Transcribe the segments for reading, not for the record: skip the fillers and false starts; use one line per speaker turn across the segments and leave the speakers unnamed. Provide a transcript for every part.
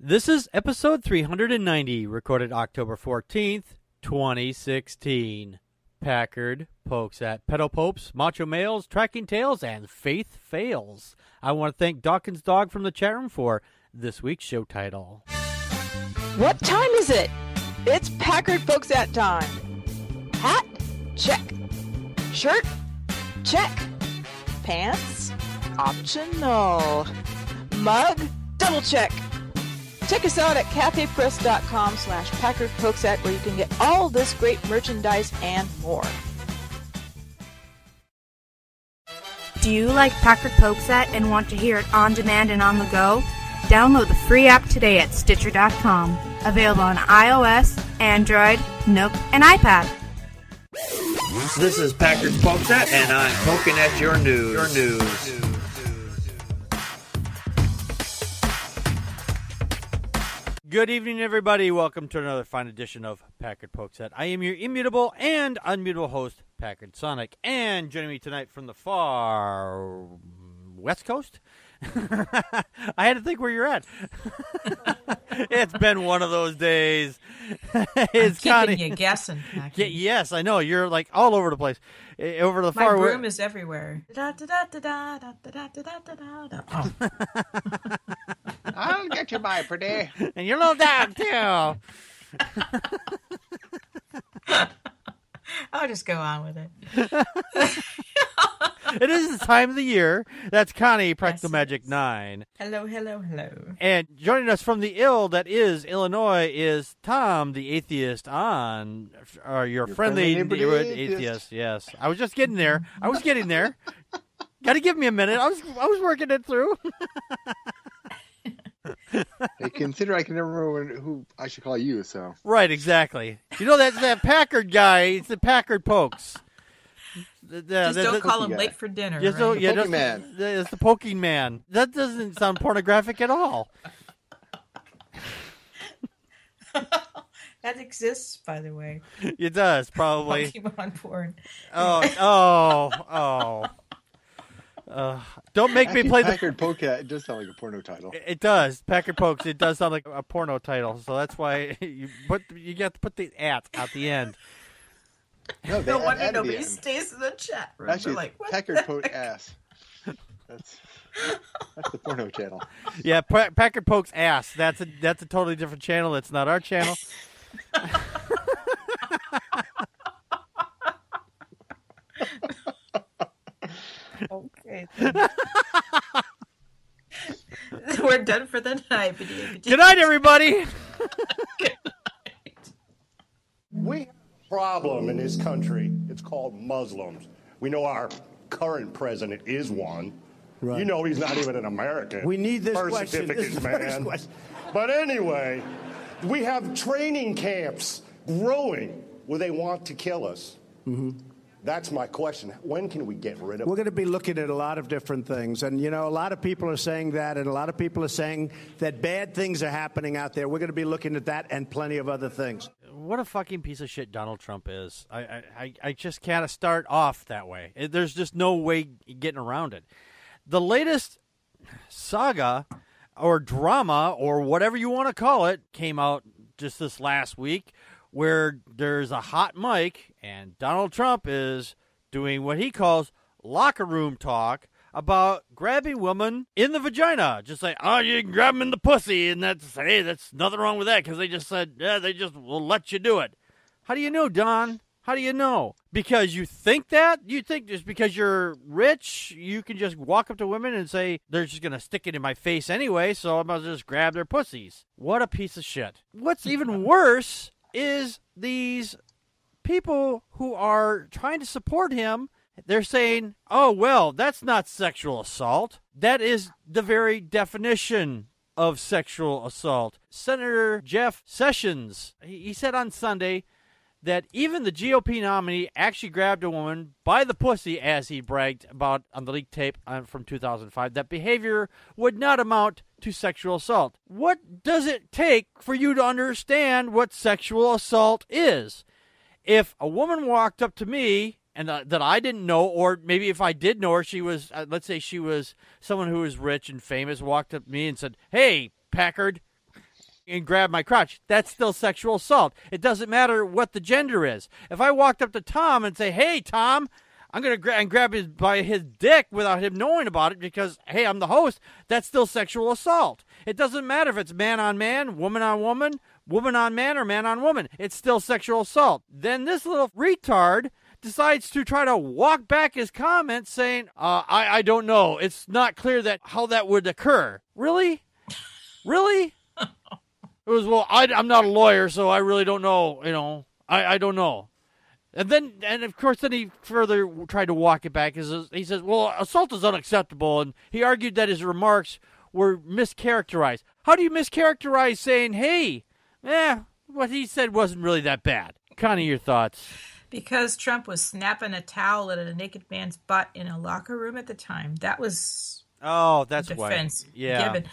This is episode 390, recorded October 14th, 2016. Packard pokes at Pedo Popes, Macho Males, Tracking Tales, and Faith Fails. I want to thank Dawkins Dog from the chat room for this week's show title.
What time is it? It's Packard Pokes at time. Hat? Check. Shirt? Check. Pants? Optional. Mug? Double check. Check us out at cafepress.com/PackardPokesAt where you can get all this great merchandise and more.
Do you like Packard Pokesat and want to hear it on demand and on the go? Download the free app today at Stitcher.com. Available on iOS, Android, Nook, and iPad.
This is Packard Pokesat, and I'm poking at your news.
Good evening, everybody. Welcome to another fine edition of Packard Pokesat. I am your immutable and unmutable host, Packard Sonic. And joining me tonight from the far west coast, I had to think where you're at. It's been one of those days.
It's keeping you guessing.
Yes, I know. You're like all over the place. Over the far
west. My room is everywhere.
I'll get you by, pretty.
And your little dog, too.
I'll just go on with it.
It is the time of the year. That's Connie, Practical Magic 9.
Hello.
And joining us from the ill that is Illinois is Tom, the atheist on your friendly neighborhood atheist. Yes. I was just getting there. Got to give me a minute. I was working it through.
Hey, consider I can never remember who I should call you, so.
Right, exactly. You know, that's that Packard guy. It's the Packard Pokes.
Just don't call him late for dinner.
Yes,
right?
Yeah, it's the poking man. That doesn't sound pornographic at all.
That exists, by the way.
It does, probably.
Pokemon porn.
Don't make me play
Packard Poke. It does sound like a porno title.
It does. Packard Pokes. It does sound like a porno title. So that's why you got to put the at the end.
No,
wonder nobody stays in the chat room.
Actually,
like, what
Packard Poke ass. That's the porno channel.
Yeah, Packard Pokes ass. That's a totally different channel. It's not our channel.
Okay. We're done for the night.
Good night, everybody.
Good night.
We have a problem in this country. It's called Muslims. We know our current president is one. Right. You know he's not even an American.
We need this
birth
question.
certificates, man. But anyway, we have training camps growing where they want to kill us. Mm-hmm. That's my question. When can we get rid of it?
We're going to be looking at a lot of different things. And, you know, a lot of people are saying that, and a lot of people are saying that bad things are happening out there. We're going to be looking at that and plenty of other things.
What a fucking piece of shit Donald Trump is. I just can't start off that way. There's just no way getting around it. The latest saga or drama or whatever you want to call it came out just this last week, where there's a hot mic and Donald Trump is doing what he calls locker room talk about grabbing women in the vagina. Just like, oh, you can grab them in the pussy, and that's nothing wrong with that because they just said, yeah, they just will let you do it. How do you know, Don? How do you know? Because you think that? You think just because you're rich, you can just walk up to women and say, they're just going to stick it in my face anyway, so I'm going to just grab their pussies. What a piece of shit. What's even worse is these people who are trying to support him. They're saying, oh, well, that's not sexual assault. That is the very definition of sexual assault. Senator Jeff Sessions, he said on Sunday that even the GOP nominee actually grabbed a woman by the pussy, as he bragged about on the leaked tape from 2005, that behavior would not amount to sexual assault. What does it take for you to understand what sexual assault is? If a woman walked up to me and that I didn't know, or maybe if I did know her, she was, let's say she was someone who was rich and famous, walked up to me and said, hey, Packard, and grab my crotch, that's still sexual assault. It doesn't matter what the gender is. If I walked up to Tom and say, hey, Tom, I'm going to grab his by his dick without him knowing about it because, hey, I'm the host, that's still sexual assault. It doesn't matter if it's man on man, woman on woman, woman on man, or man on woman. It's still sexual assault. Then this little retard decides to try to walk back his comments saying, I don't know. It's not clear that how that would occur. Really? Really? It was, well, I'm not a lawyer, so I really don't know. I don't know. And of course, then he further tried to walk it back. He says, well, assault is unacceptable, and he argued that his remarks were mischaracterized. How do you mischaracterize saying, hey, what he said wasn't really that bad? Connie, your thoughts?
Because Trump was snapping a towel at a naked man's butt in a locker room at the time. That was
that's
defense
why. Yeah.
given.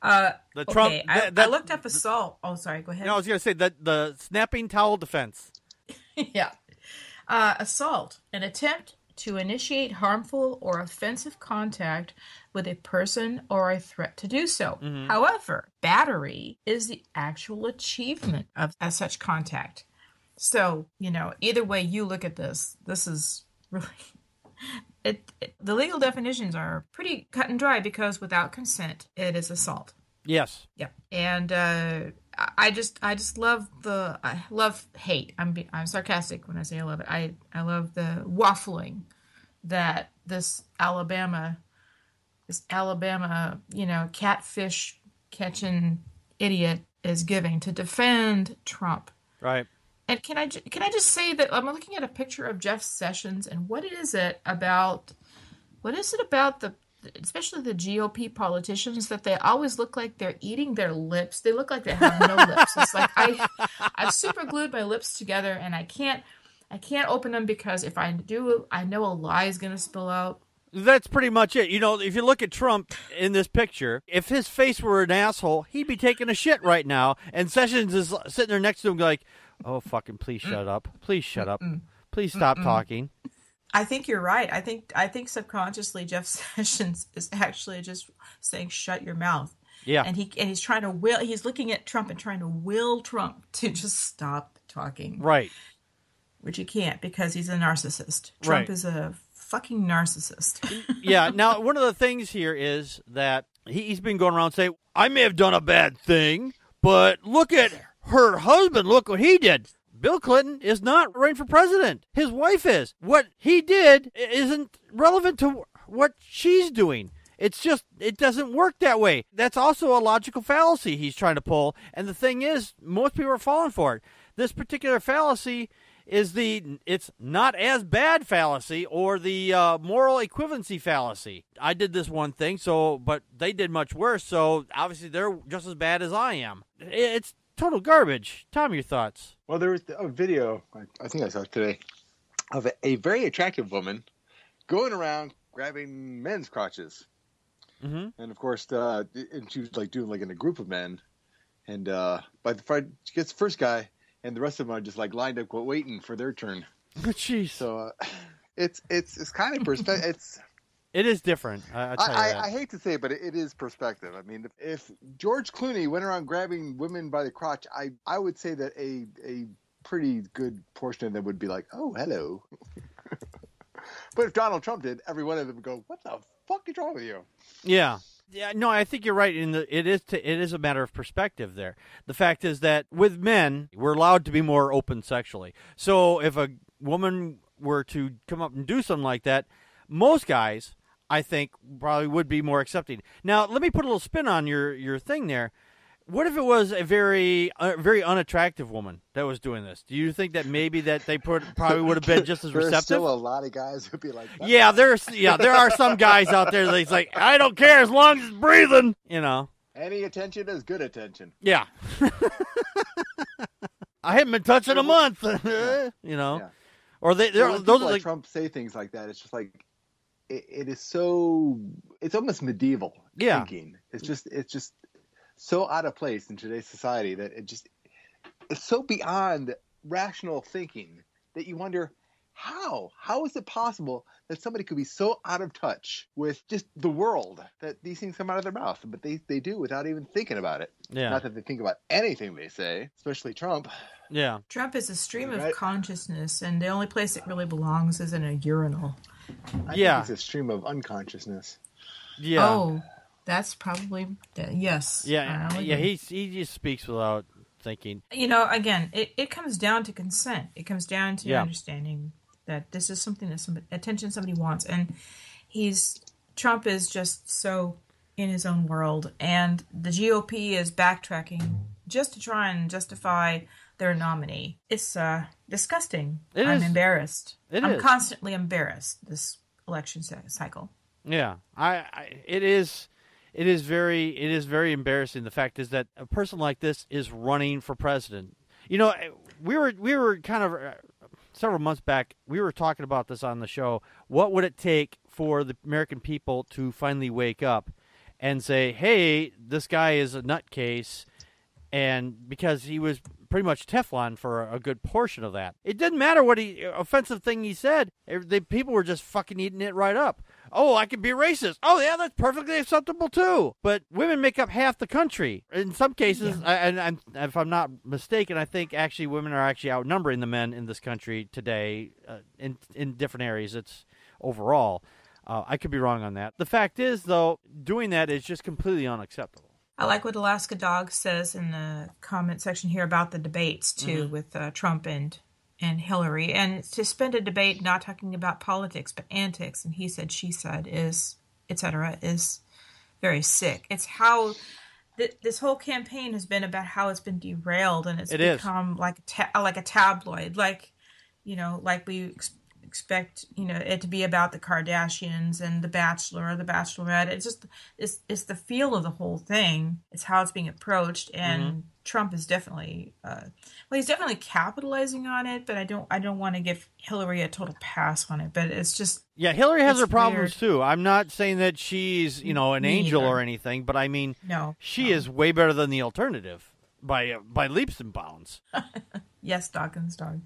The Trump,
okay, I looked up assault. Oh, sorry, go ahead.
No, I was going to say that the snapping towel defense.
Yeah. Assault, an attempt to initiate harmful or offensive contact with a person or a threat to do so. Mm-hmm. However, battery is the actual achievement of such contact. So, either way you look at this is really... the legal definitions are pretty cut and dry because without consent, it is assault.
Yes.
Yep. And I just love hate. I'm sarcastic when I say I love it. I love the waffling that this Alabama, catfish catching idiot is giving to defend Trump.
Right.
And can I just say that I'm looking at a picture of Jeff Sessions, and what is it about especially the GOP politicians, that they always look like they're eating their lips. They look like they have no lips. It's like I've super glued my lips together, and I can't open them because if I do, I know a lie is going to spill out.
That's pretty much it. If you look at Trump in this picture, if his face were an asshole, he'd be taking a shit right now, and Sessions is sitting there next to him like, oh, fucking please shut up. Please shut up. Please stop talking.
I think you're right. I think subconsciously Jeff Sessions is actually just saying, shut your mouth.
Yeah.
And he's trying to he's looking at Trump and trying to will Trump to just stop talking.
Right.
Which he can't because he's a narcissist. Trump is a fucking narcissist.
Yeah. Now, one of the things here is that he's been going around saying, I may have done a bad thing, but look at her husband. Look what he did. Bill Clinton is not running for president. His wife is. What he did isn't relevant to what she's doing. It's just, it doesn't work that way. That's also a logical fallacy he's trying to pull. And the thing is, most people are falling for it. This particular fallacy is it's not as bad fallacy or the moral equivalency fallacy. I did this one thing, but they did much worse. So obviously they're just as bad as I am. It's total garbage. Tom, your thoughts?
Well, there was a video, I think I saw it today, of a very attractive woman going around grabbing men's crotches. Mm-hmm. And, of course, and she was doing in a group of men. And by the fight, she gets the first guy, and the rest of them are just lined up waiting for their turn.
Jeez.
So it's kind of perspective.
It is different.
I hate to say it, but it is perspective. I mean, if George Clooney went around grabbing women by the crotch, I would say that a pretty good portion of them would be like, oh, hello. But if Donald Trump did, every one of them would go, what the fuck is wrong with you?
Yeah. Yeah, no, I think you're right. It is a matter of perspective there. The fact is that with men, we're allowed to be more open sexually. So if a woman were to come up and do something like that, most guys, I think, probably would be more accepting. Now, let me put a little spin on your thing there. What if it was a very unattractive woman that was doing this? Do you think that maybe that they probably would have been just as receptive?
There's still a lot of guys who'd be like that.
Yeah, there are some guys out there that's like, I don't care as long as it's breathing,
Any attention is good attention.
Yeah. I haven't been touched in a month, Yeah. Or those are
like Trump say things like that. It's just it is so, it's almost medieval thinking. It's just so out of place in today's society that it's so beyond rational thinking that you wonder, How? How is it possible that somebody could be so out of touch with just the world that these things come out of their mouth? But they do without even thinking about it.
Yeah.
Not that they think about anything they say, especially Trump.
Yeah.
Trump is a stream
Right.
of consciousness, and the only place it really belongs is in a urinal.
I
Yeah.
think it's a stream of unconsciousness.
Yeah.
Oh, that's probably yes.
Yeah.
I
Yeah.
agree.
He just speaks without thinking.
Again, it comes down to consent. It comes down to
Yeah.
understanding that this is something that somebody wants, and Trump is just so in his own world, and the GOP is backtracking just to try and justify their nominee. It's disgusting. I'm embarrassed. I'm constantly embarrassed this election cycle.
Yeah, it is very embarrassing. The fact is that a person like this is running for president. We were kind of several months back. We were talking about this on the show. What would it take for the American people to finally wake up and say, "Hey, this guy is a nutcase," and because he was pretty much Teflon for a good portion of that. It didn't matter what offensive thing he said. The people were just fucking eating it right up. Oh, I can be racist. Oh, yeah, that's perfectly acceptable too. But women make up half the country. In some cases, and if I'm not mistaken, I think actually women are actually outnumbering the men in this country today in different areas. It's overall. I could be wrong on that. The fact is, though, doing that is just completely unacceptable.
I like what Alaska Dog says in the comment section here about the debates, too, with Trump and Hillary. And to spend a debate not talking about politics, but antics, and he said, she said, etc., is very sick. It's how this whole campaign has been about how it's been derailed, and it's become like a tabloid, like we expect it to be about the Kardashians and the Bachelor or the Bachelorette. It's the feel of the whole thing. It's how it's being approached, and Trump is definitely he's definitely capitalizing on it. But I don't want to give Hillary a total pass on it. But it's just
Hillary has her problems too. I'm not saying that she's an angel or anything, but I mean she is way better than the alternative by leaps and bounds.
Yes, Dawkins dog.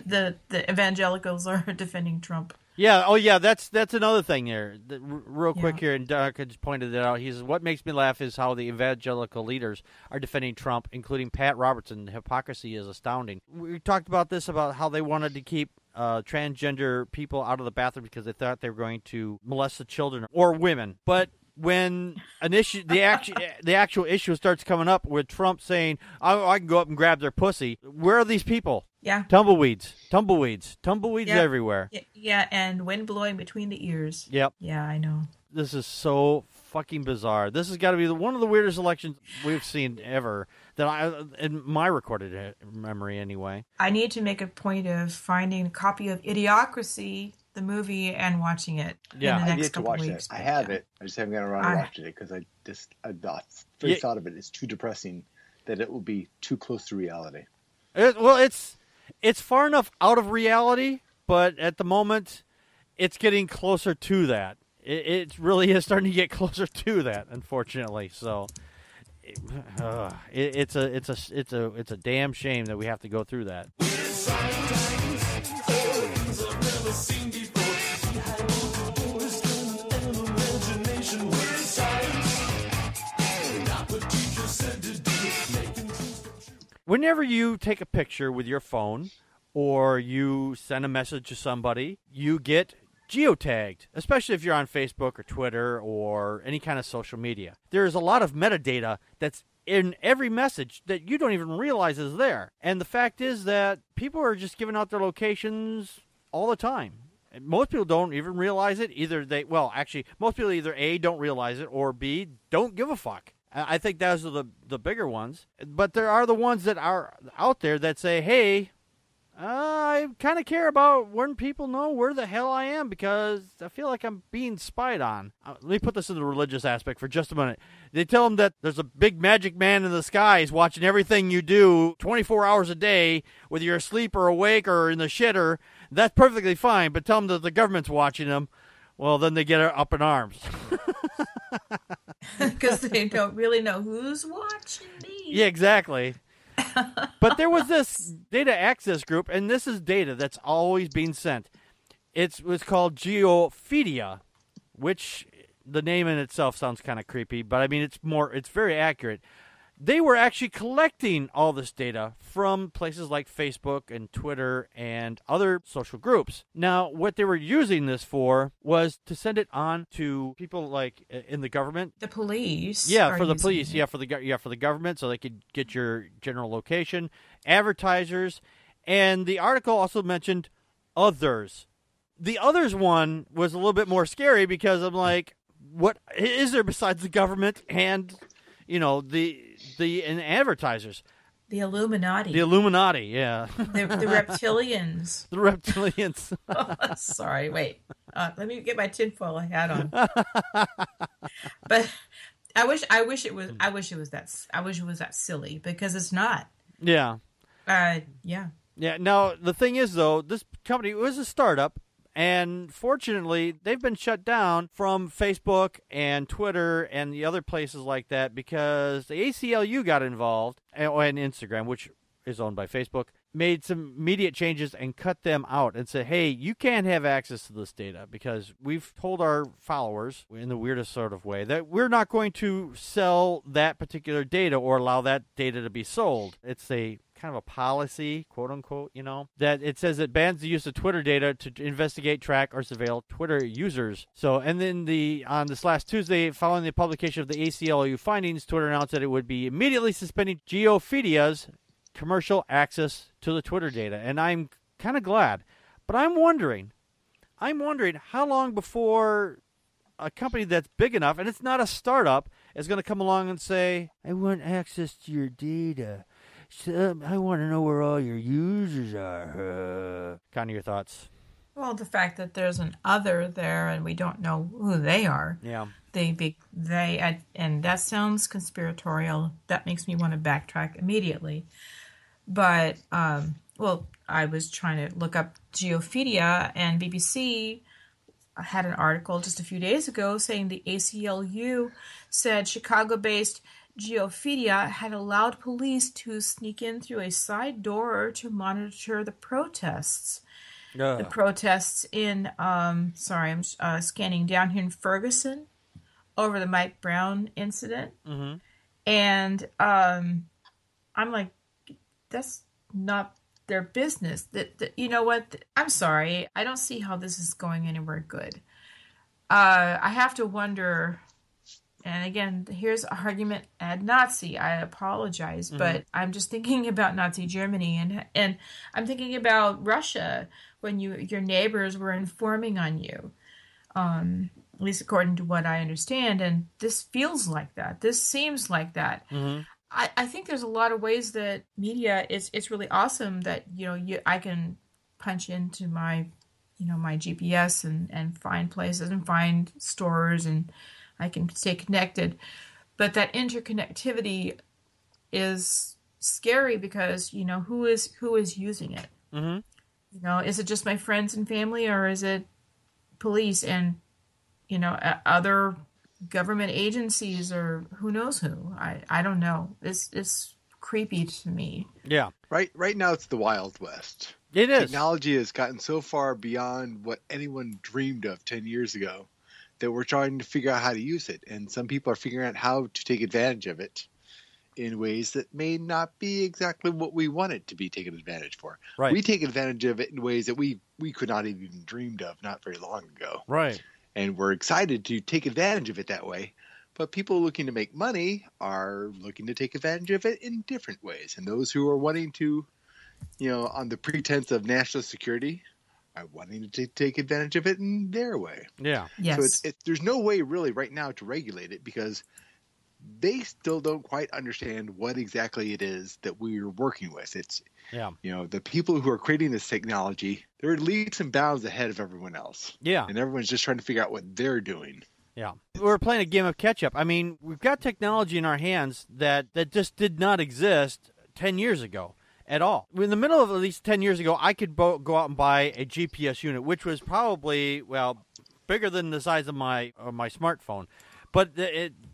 The evangelicals are defending Trump.
Yeah. Oh, yeah. That's another thing there. Real quick here, and Dawkins pointed it out. He says, "What makes me laugh is how the evangelical leaders are defending Trump, including Pat Robertson. The hypocrisy is astounding." We talked about this, about how they wanted to keep transgender people out of the bathroom because they thought they were going to molest the children or women, but when an issue, the actual issue starts coming up with Trump saying, I can go up and grab their pussy. Where are these people?
Yeah.
Tumbleweeds everywhere.
Yeah, and wind blowing between the ears.
Yep.
Yeah, I know.
This is so fucking bizarre. This has got to be one of the weirdest elections we've seen ever, in my recorded memory anyway.
I need to make a point of finding a copy of Idiocracy, the movie, and watching it in the next couple weeks.
I have it. I just haven't gotten around to watching it because the first thought of it is too depressing that it will be too close to reality.
It's far enough out of reality, but at the moment, it's getting closer to that. It really is starting to get closer to that, unfortunately. So, it's a damn shame that we have to go through that. Whenever you take a picture with your phone or you send a message to somebody, you get geotagged, especially if you're on Facebook or Twitter or any kind of social media. There's a lot of metadata that's in every message that you don't even realize is there. And the fact is that people are just giving out their locations all the time. And most people don't even realize it. Most people either A, don't realize it, or B, don't give a fuck. I think those are the bigger ones. But there are the ones that are out there that say, hey, I kind of care about when people know where the hell I am because I feel like I'm being spied on. Let me put this in the religious aspect for just a minute. They tell them that there's a big magic man in the skies watching everything you do 24 hours a day, whether you're asleep or awake or in the shitter. That's perfectly fine, but tell them that the government's watching them. Well, then they get up in arms.
Because they don't really know who's watching me.
Yeah, exactly. But there was this data access group, and this is data that's always being sent. It was called Geophidia, which the name in itself sounds kind of creepy, but I mean it's very accurate. They were actually collecting all this data from places like Facebook and Twitter and other social groups. Now, what they were using this for was to send it on to people like in the government.
The police.
Yeah, for the police. Yeah, for the government, so they could get your general location. Advertisers, and the article also mentioned others. The others one was a little bit more scary because I'm like, what is there besides the government and and advertisers?
The Illuminati.
The Illuminati, yeah.
The reptilians.
The reptilians.
Oh, sorry, wait. Let me get my tinfoil hat on. But I wish it was that silly, because it's not.
Yeah.
Yeah.
Yeah. Now the thing is, though, this company was a startup. And fortunately, they've been shut down from Facebook and Twitter and the other places like that because the ACLU got involved, and Instagram, which is owned by Facebook, made some immediate changes and cut them out and said, hey, you can't have access to this data because we've told our followers in the weirdest sort of way that we're not going to sell that particular data or allow that data to be sold. It's a kind of a policy, quote unquote, that it says it bans the use of Twitter data to investigate, track, or surveil Twitter users. So, and then on this last Tuesday, following the publication of the ACLU findings, Twitter announced that it would be immediately suspending Geophidia's commercial access to the Twitter data. And I'm kind of glad, but I'm wondering how long before a company that's big enough, and it's not a startup, is going to come along and say, I want access to your data. So, I want to know where all your users are. Kind of your thoughts.
Well, the fact that there's an other there and we don't know who they are.
Yeah.
And that sounds conspiratorial. That makes me want to backtrack immediately. But, I was trying to look up Geophidia, and BBC had an article just a few days ago saying the ACLU said Chicago-based Geophidia had allowed police to sneak in through a side door to monitor the protests. The protests in, I'm scanning down here in Ferguson over the Mike Brown incident.
Mm-hmm.
And I'm like, that's not their business. You know what? I'm sorry. I don't see how this is going anywhere good. I have to wonder... And again, here's an argument ad Nazi. I apologize, but I'm just thinking about Nazi Germany, and I'm thinking about Russia when your neighbors were informing on you, at least according to what I understand. And this feels like that. This seems like that.
Mm-hmm.
I think there's a lot of ways that media it's really awesome that I can punch into my my GPS and find places and find stores, and I can stay connected. But that interconnectivity is scary because, who is using it?
Mm-hmm.
Is it just my friends and family, or is it police and, other government agencies, or who knows who? I don't know. It's creepy to me.
Yeah.
Right now it's the Wild West.
It is.
Technology has gotten so far beyond what anyone dreamed of 10 years ago that we're trying to figure out how to use it. And some people are figuring out how to take advantage of it in ways that may not be exactly what we want it to be taken advantage for.
Right.
We take advantage of it in ways that we could not have even dreamed of not very long ago.
Right.
And we're excited to take advantage of it that way. But people looking to make money are looking to take advantage of it in different ways. And those who are wanting to, on the pretense of national security, are wanting to take advantage of it in their way.
Yeah.
Yes.
So there's no way really right now to regulate it because they still don't quite understand what exactly it is that we're working with. It's, the people who are creating this technology, they're leaps and bounds ahead of everyone else.
Yeah.
And everyone's just trying to figure out what they're doing.
Yeah. We're playing a game of catch-up. I mean, we've got technology in our hands that just did not exist 10 years ago at all. In the middle of at least 10 years ago, I could go out and buy a GPS unit, which was probably, bigger than the size of my smartphone. But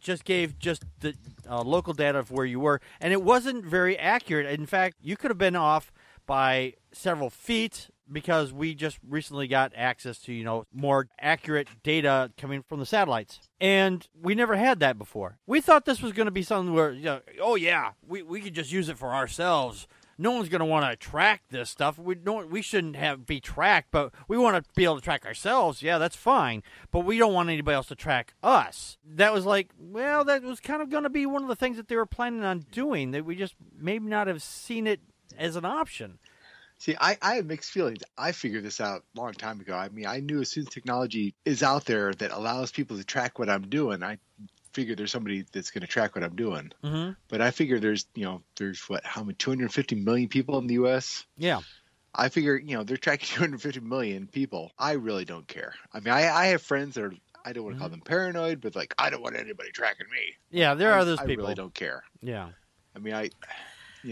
just gave just the local data of where you were, and it wasn't very accurate. In fact, you could have been off by several feet because we just recently got access to, more accurate data coming from the satellites. And we never had that before. We thought this was going to be something where, we could just use it for ourselves. No one's going to want to track this stuff. We shouldn't be tracked, but we want to be able to track ourselves. Yeah, that's fine. But we don't want anybody else to track us. That was that was kind of going to be one of the things that they were planning on doing, that we just maybe not have seen it as an option.
See, I have mixed feelings. I figured this out a long time ago. I mean, I knew as soon as technology is out there that allows people to track what I'm doing, I figure there's somebody that's going to track what I'm doing. Mm-hmm. But I figure there's 250 million people in the U.S.?
Yeah.
I figure, they're tracking 250 million people. I really don't care. I mean, I have friends that are, I don't want to call them paranoid, but I don't want anybody tracking me.
Yeah, there are those
people. I really don't care.
Yeah.
I mean,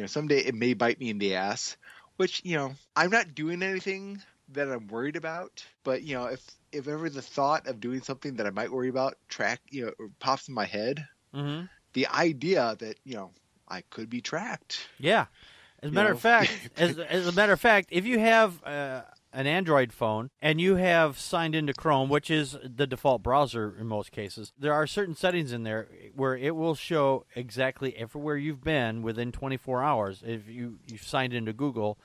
someday it may bite me in the ass, which, I'm not doing anything that I'm worried about. But, if ever the thought of doing something that I might worry about pops in my head, the idea that, I could be tracked.
Yeah. As a matter of fact, if you have an Android phone and you have signed into Chrome, which is the default browser in most cases, there are certain settings in there where it will show exactly everywhere you've been within 24 hours. If you've signed into Google,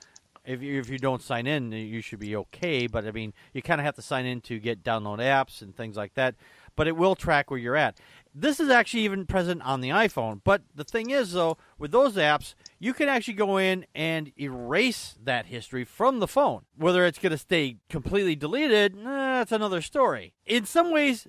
if you don't sign in, you should be okay. But, I mean, you kind of have to sign in to download apps and things like that. But it will track where you're at. This is actually even present on the iPhone. But the thing is, though, with those apps, you can actually go in and erase that history from the phone. Whether it's going to stay completely deleted, that's another story. In some ways,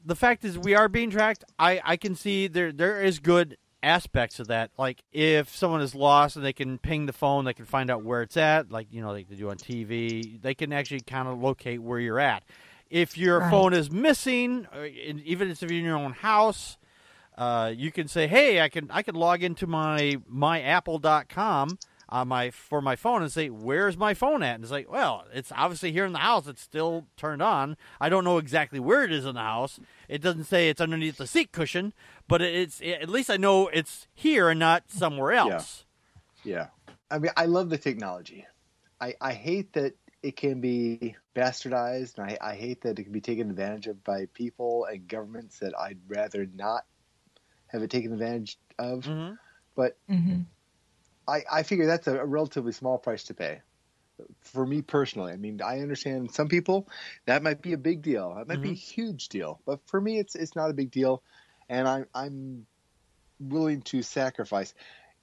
the fact is we are being tracked. I can see there is good aspects of that. Like if someone is lost and they can ping the phone, they can find out where it's at, like they do on TV. They can actually kind of locate where you're at. If your phone is missing, even if you're in your own house, you can say, "Hey, I can log into myapple.com for my phone and say, where's my phone at?" And it's like, well, it's obviously here in the house. It's still turned on. I don't know exactly where it is in the house. It doesn't say it's underneath the seat cushion, but at least I know it's here and not somewhere else.
Yeah. I mean, I love the technology. I hate that it can be bastardized, and I hate that it can be taken advantage of by people and governments that I'd rather not have it taken advantage of. Mm-hmm. But I figure that's a relatively small price to pay. For me personally, I mean, I understand some people that might be a big deal. That might be a huge deal. But for me, it's not a big deal, and I'm willing to sacrifice.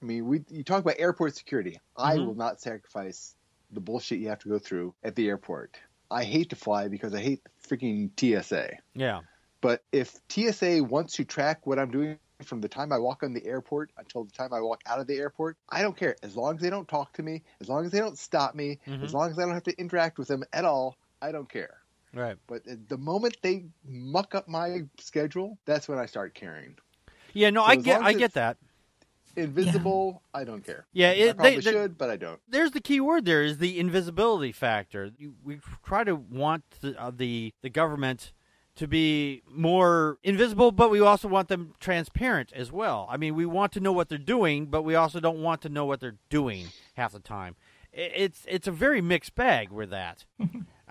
I mean, you talk about airport security. I will not sacrifice the bullshit you have to go through at the airport. I hate to fly because I hate freaking TSA.
Yeah.
But if TSA wants to track what I'm doing from the time I walk on the airport until the time I walk out of the airport, I don't care. As long as they don't talk to me, as long as they don't stop me, as long as I don't have to interact with them at all, I don't care.
Right.
But the moment they muck up my schedule, that's when I start caring.
Yeah, no, I get that.
Invisible, yeah. I don't care.
Yeah,
I probably should, but I don't.
There's the key word there is the invisibility factor. We try to want the government to be more invisible, but we also want them transparent as well. I mean, we want to know what they're doing, but we also don't want to know what they're doing half the time. It's a very mixed bag with that.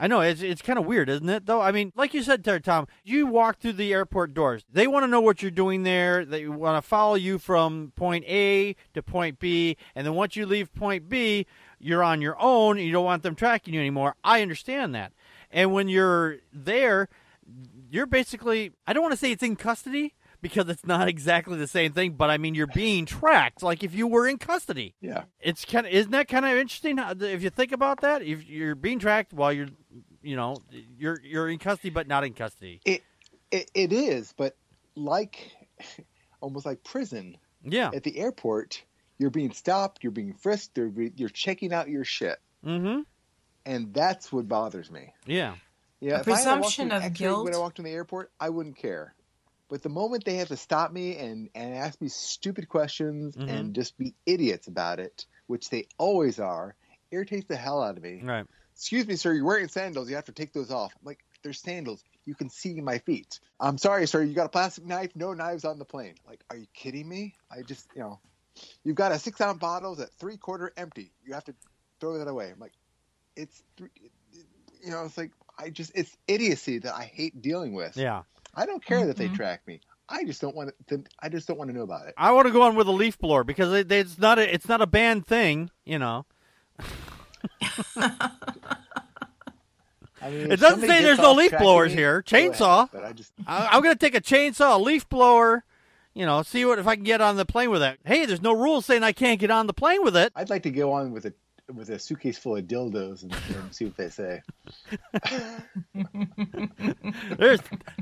I know, it's kind of weird, isn't it, though? I mean, like you said there, Tom, you walk through the airport doors. They want to know what you're doing there. They want to follow you from point A to point B, and then once you leave point B, you're on your own, and you don't want them tracking you anymore. I understand that. And when you're there, you're basically, I don't want to say it's in custody, because it's not exactly the same thing, but I mean, you're being tracked like if you were in custody.
Yeah.
Isn't that kind of interesting if you think about that? If you're being tracked while you're in custody, but not in custody.
It is, but almost like prison.
Yeah.
At the airport, you're being stopped, you're being frisked, you're checking out your shit.
Mm-hmm.
And that's what bothers me.
Yeah.
Yeah.
A presumption of guilt.
When I walked in the airport, I wouldn't care. But the moment they have to stop me and ask me stupid questions and just be idiots about it, which they always are, irritates the hell out of me.
Right.
Excuse me, sir, you're wearing sandals. You have to take those off. I'm like, They're sandals. You can see my feet. I'm sorry, sir. You got a plastic knife? No knives on the plane. Like, are you kidding me? I just, you've got a 6-ounce bottle that's 3/4 empty. You have to throw that away. I'm like, it's like, it's idiocy that I hate dealing with.
Yeah.
I don't care that they track me. I just don't want to know about it.
I want to go on with a leaf blower because it's not a banned thing,
I mean,
it doesn't say there's no leaf blowers here. Chainsaw.
But
I'm going to take a chainsaw, a leaf blower, see if I can get on the plane with it. Hey, there's no rules saying I can't get on the plane with it.
I'd like to go on with a suitcase full of dildos and see what they say.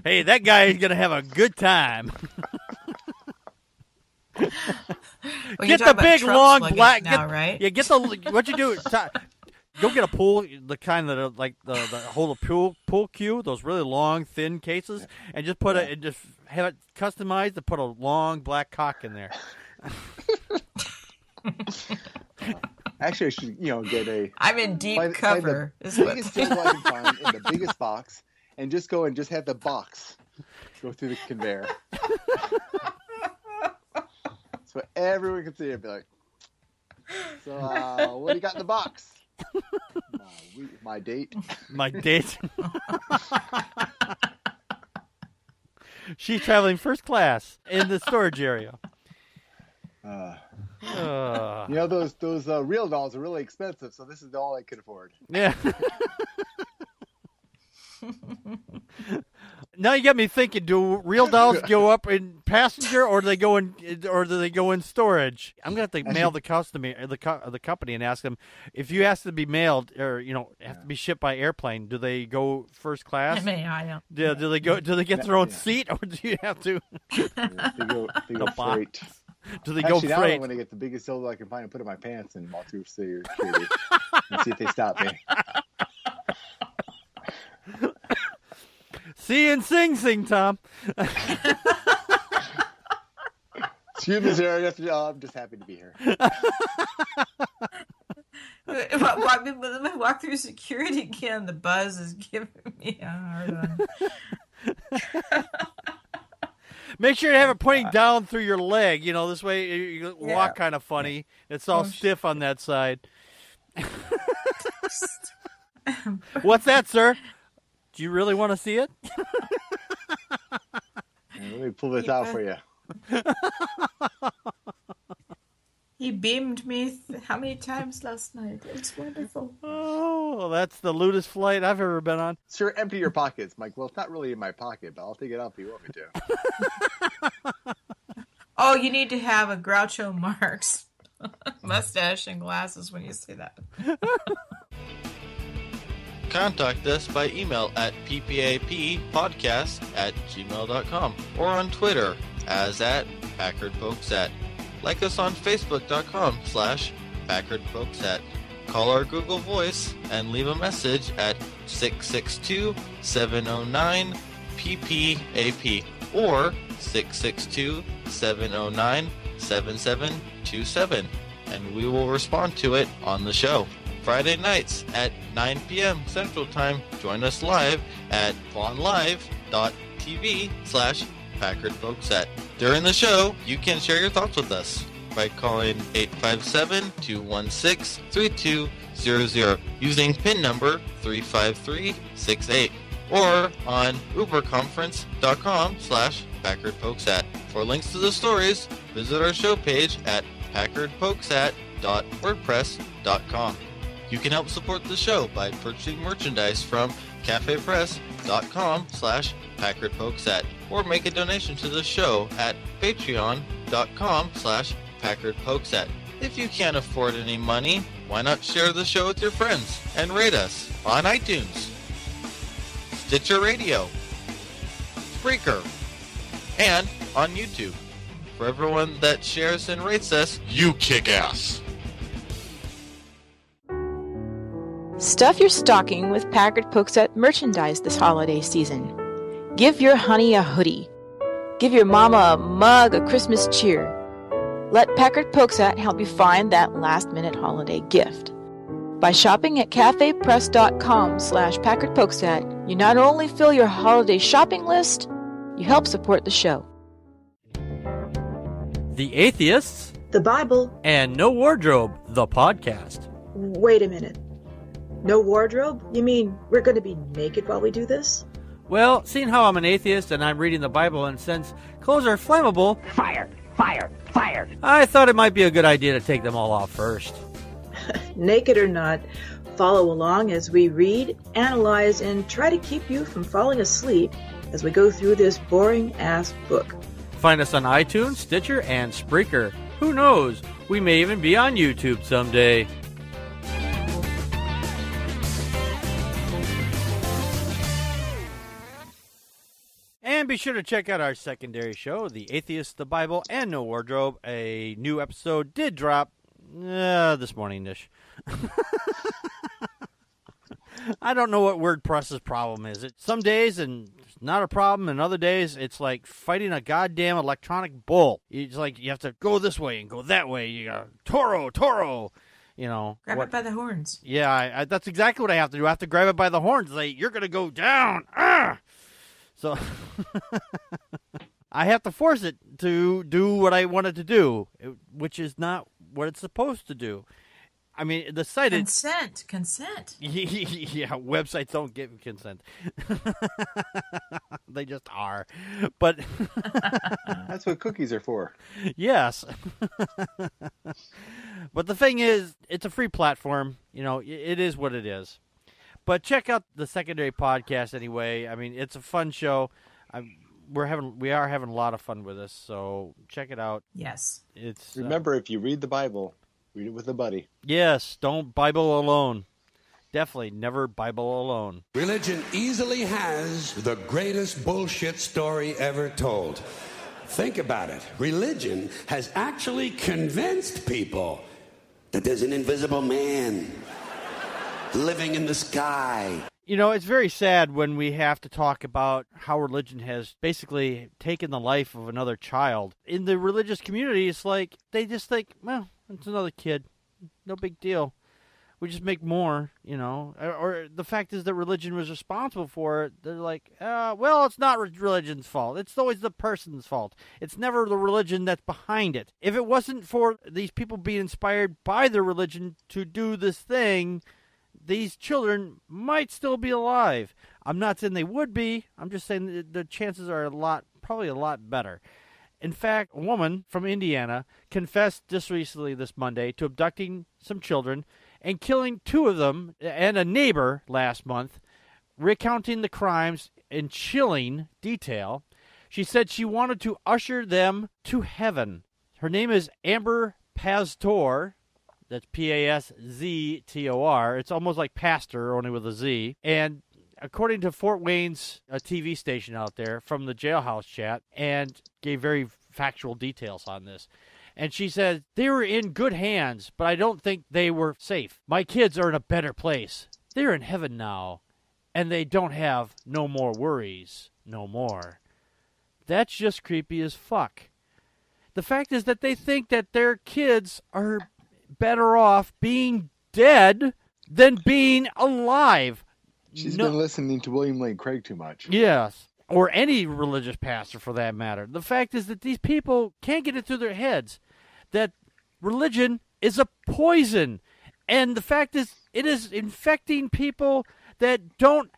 Hey, that guy is going to have a good time. Get the big long black.
Right?
Yeah, get the what you do. Go get a pool, the kind that are like the hold a pool cue, those really long, thin cases, and just put it and just have it customized to put a long black cock in there.
Actually, I should get a.
I'm in deep cover.
The biggest dildo I can find in the biggest box, and just go and just have the box go through the conveyor, so everyone can see it. Be like, so what do you got in the box? My date.
My date. She's traveling first class in the storage area.
Those real dolls are really expensive, so this is all I could afford.
Yeah. Now you got me thinking: do real dolls go up in passenger, or do they go in storage? I'm gonna have to mail the company and ask them if you ask to be mailed or have to be shipped by airplane. Do they go first class? Do they go? Do they get their own seat, or do you have to?
They go freight.
Do they go
freight? Now I'm going to get the biggest dildo I can find and put in my pants and walk through security and see if they stop me.
See and sing, Tom.
Excuse me, sir. I'm just happy to be here.
Walk through security again. The buzz is giving me a hard on.
Make sure you have it pointing down through your leg. This way you walk kind of funny. It's all stiff on that side. What's that, sir? Do you really want to see it?
Let me pull this out for you.
He beamed me how many times last night? It's wonderful.
Oh, that's the lewdest flight I've ever been on.
Sir, empty your pockets. Mike, well, it's not really in my pocket, but I'll take it out if you want me to.
Oh, you need to have a Groucho Marx mustache and glasses when you say that.
Contact us by email at ppappodcast@gmail.com or on Twitter as @PackardPokesat. Like us on Facebook.com/PackardPokesat. Call our Google Voice and leave a message at 662-709-PPAP or 662-709-7727, and we will respond to it on the show. Friday nights at 9 p.m. Central Time. Join us live at vonlive.tv/PackardPokesat. During the show, you can share your thoughts with us by calling 857-216-3200 using PIN number 35368 or on uberconference.com/PackardPokesat. For links to the stories, visit our show page at packardpokesat.wordpress.com. You can help support the show by purchasing merchandise from cafepress.com/PackardPokesat or make a donation to the show at patreon.com/PackardPokesat. If you can't afford any money, why not share the show with your friends and rate us on iTunes, Stitcher Radio, Spreaker, and on YouTube. For everyone that shares and rates us, you kick ass.
Stuff your stocking with Packard Pokesat merchandise this holiday season. Give your honey a hoodie. Give your mama a mug of Christmas cheer. Let Packard Pokesat help you find that last-minute holiday gift. By shopping at cafepress.com/PackardPokesat, you not only fill your holiday shopping list, you help support the show.
The Atheists,
The Bible.
and No Wardrobe, the podcast.
Wait a minute. No wardrobe? You mean we're going to be naked while we do this?
Well, seeing how I'm an atheist and I'm reading the Bible, and since clothes are flammable,
Fire! Fire! Fire!
I thought it might be a good idea to take them all off first.
Naked or not, follow along as we read, analyze, and try to keep you from falling asleep as we go through this boring-ass book.
Find us on iTunes, Stitcher, and Spreaker. Who knows? We may even be on YouTube someday. And be sure to check out our secondary show, The Atheist, the Bible, and No Wardrobe. A new episode did drop this morning-ish. I don't know what WordPress's problem is. Some days, and it's not a problem, and other days, it's like fighting a goddamn electronic bull. It's like you have to go this way and go that way. You got Toro, you know.
Grab it by the horns.
Yeah, that's exactly what I have to do. I have to grab it by the horns. Like, you're going to go down. So I have to force it to do what I want it to do, which is not what it's supposed to do. I mean, the site
Consent.
Yeah, websites don't give consent. They just are. But
That's what cookies are for.
yes. But the thing is, it's a free platform. You know, it is what it is. But check out the secondary podcast anyway. I mean, it's a fun show. We are having a lot of fun with this, so check it out.
Yes.
Remember, if you read the Bible, read it with a buddy.
Yes, don't Bible alone. Definitely never Bible alone.
Religion easily has the greatest bullshit story ever told. Think about it. Religion has actually convinced people that there's an invisible man living in the sky.
You know, it's very sad when we have to talk about how religion has basically taken the life of another child. In the religious community, it's like, they just think, well, it's another kid. No big deal. We just make more, you know. Or the fact is that religion was responsible for it. They're like, well, it's not religion's fault. It's always the person's fault. It's never the religion that's behind it. If it wasn't for these people being inspired by their religion to do this thing, these children might still be alive. I'm not saying they would be. I'm just saying the chances are probably a lot better. In fact, a woman from Indiana confessed just recently this Monday to abducting some children and killing 2 of them and a neighbor last month, recounting the crimes in chilling detail. She said she wanted to usher them to heaven. Her name is Amber Pastor. That's Paztor. It's almost like pastor, only with a Z. And according to Fort Wayne's a TV station out there from the jailhouse chat, and gave very factual details on this. And she said, they were in good hands, but I don't think they were safe. My kids are in a better place. They're in heaven now, and they don't have no more worries, no more. That's just creepy as fuck. The fact is that they think that their kids are better off being dead than being alive.
She's been listening to William Lane Craig too much.
Yes. Or any religious pastor for that matter. The fact is that these people can't get it through their heads that religion is a poison. And the fact is, it is infecting people that don't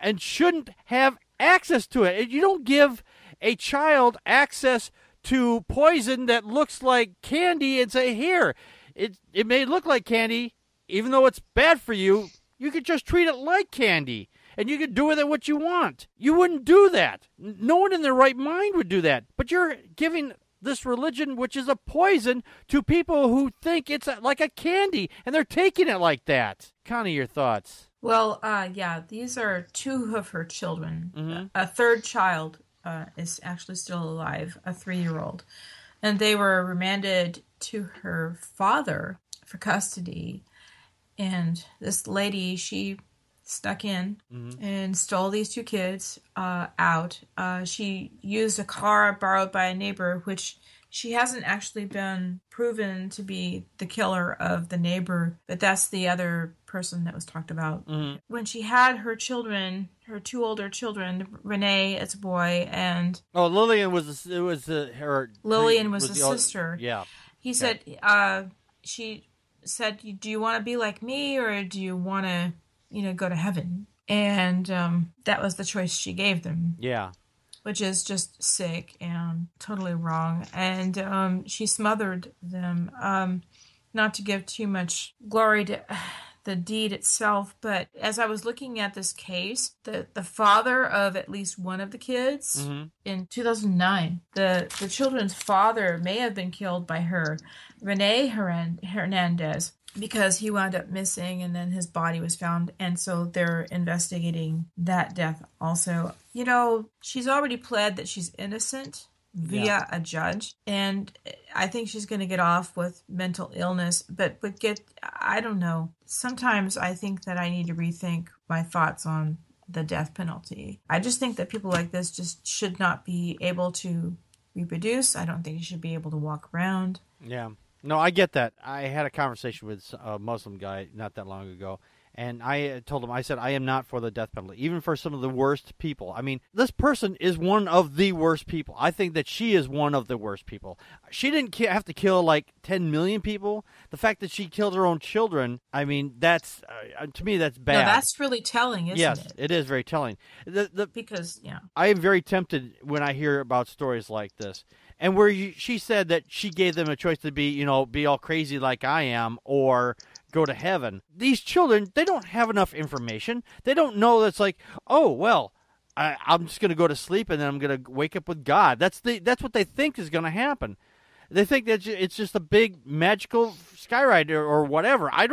and shouldn't have access to it. You don't give a child access to poison that looks like candy and say, here, it may look like candy, even though it's bad for you. You could just treat it like candy, and you could do with it what you want. You wouldn't do that. No one in their right mind would do that. But you're giving this religion, which is a poison, to people who think it's like a candy, and they're taking it like that. Connie, your thoughts?
Well, yeah, these are 2 of her children.
Mm-hmm.
A third child is actually still alive, a 3-year-old. And they were remanded to her father for custody. And this lady, she snuck in and stole these 2 kids out. She used a car borrowed by a neighbor, which she hasn't actually been proven to be the killer of the neighbor, but that's the other person that was talked about.
Mm-hmm.
When she had her children, her 2 older children, Renee as a boy, and
Lillian was the
sister.
Yeah.
He said, she said, do you want to be like me, or do you want to, go to heaven? And that was the choice she gave them.
Yeah.
Which is just sick and totally wrong. And she smothered them. Not to give too much glory to the deed itself, but as I was looking at this case, the father of at least one of the kids in 2009, the children's father may have been killed by her, Rene Hernandez, because he wound up missing and then his body was found. And so they're investigating that death also. She's already pled that she's innocent via a judge. And I think she's going to get off with mental illness, but I don't know. Sometimes I think that I need to rethink my thoughts on the death penalty. I just think that people like this just should not be able to reproduce. I don't think you should be able to walk around.
Yeah. No, I get that. I had a conversation with a Muslim guy not that long ago, and I told him, I said, I am not for the death penalty, even for some of the worst people. I mean, this person is one of the worst people. I think that she is one of the worst people. She didn't have to kill like 10 million people. The fact that she killed her own children, I mean, that's, to me, that's bad.
No, that's really telling, isn't it?
Yes, it is very telling.
Because,
I am very tempted when I hear about stories like this. And where she said that she gave them a choice to be all crazy like I am or go to heaven. These children, they don't have enough information. They don't know that's like, oh, well, I'm just going to go to sleep and then I'm going to wake up with God. That's what they think is going to happen. They think that it's just a big magical skyride or whatever. I'm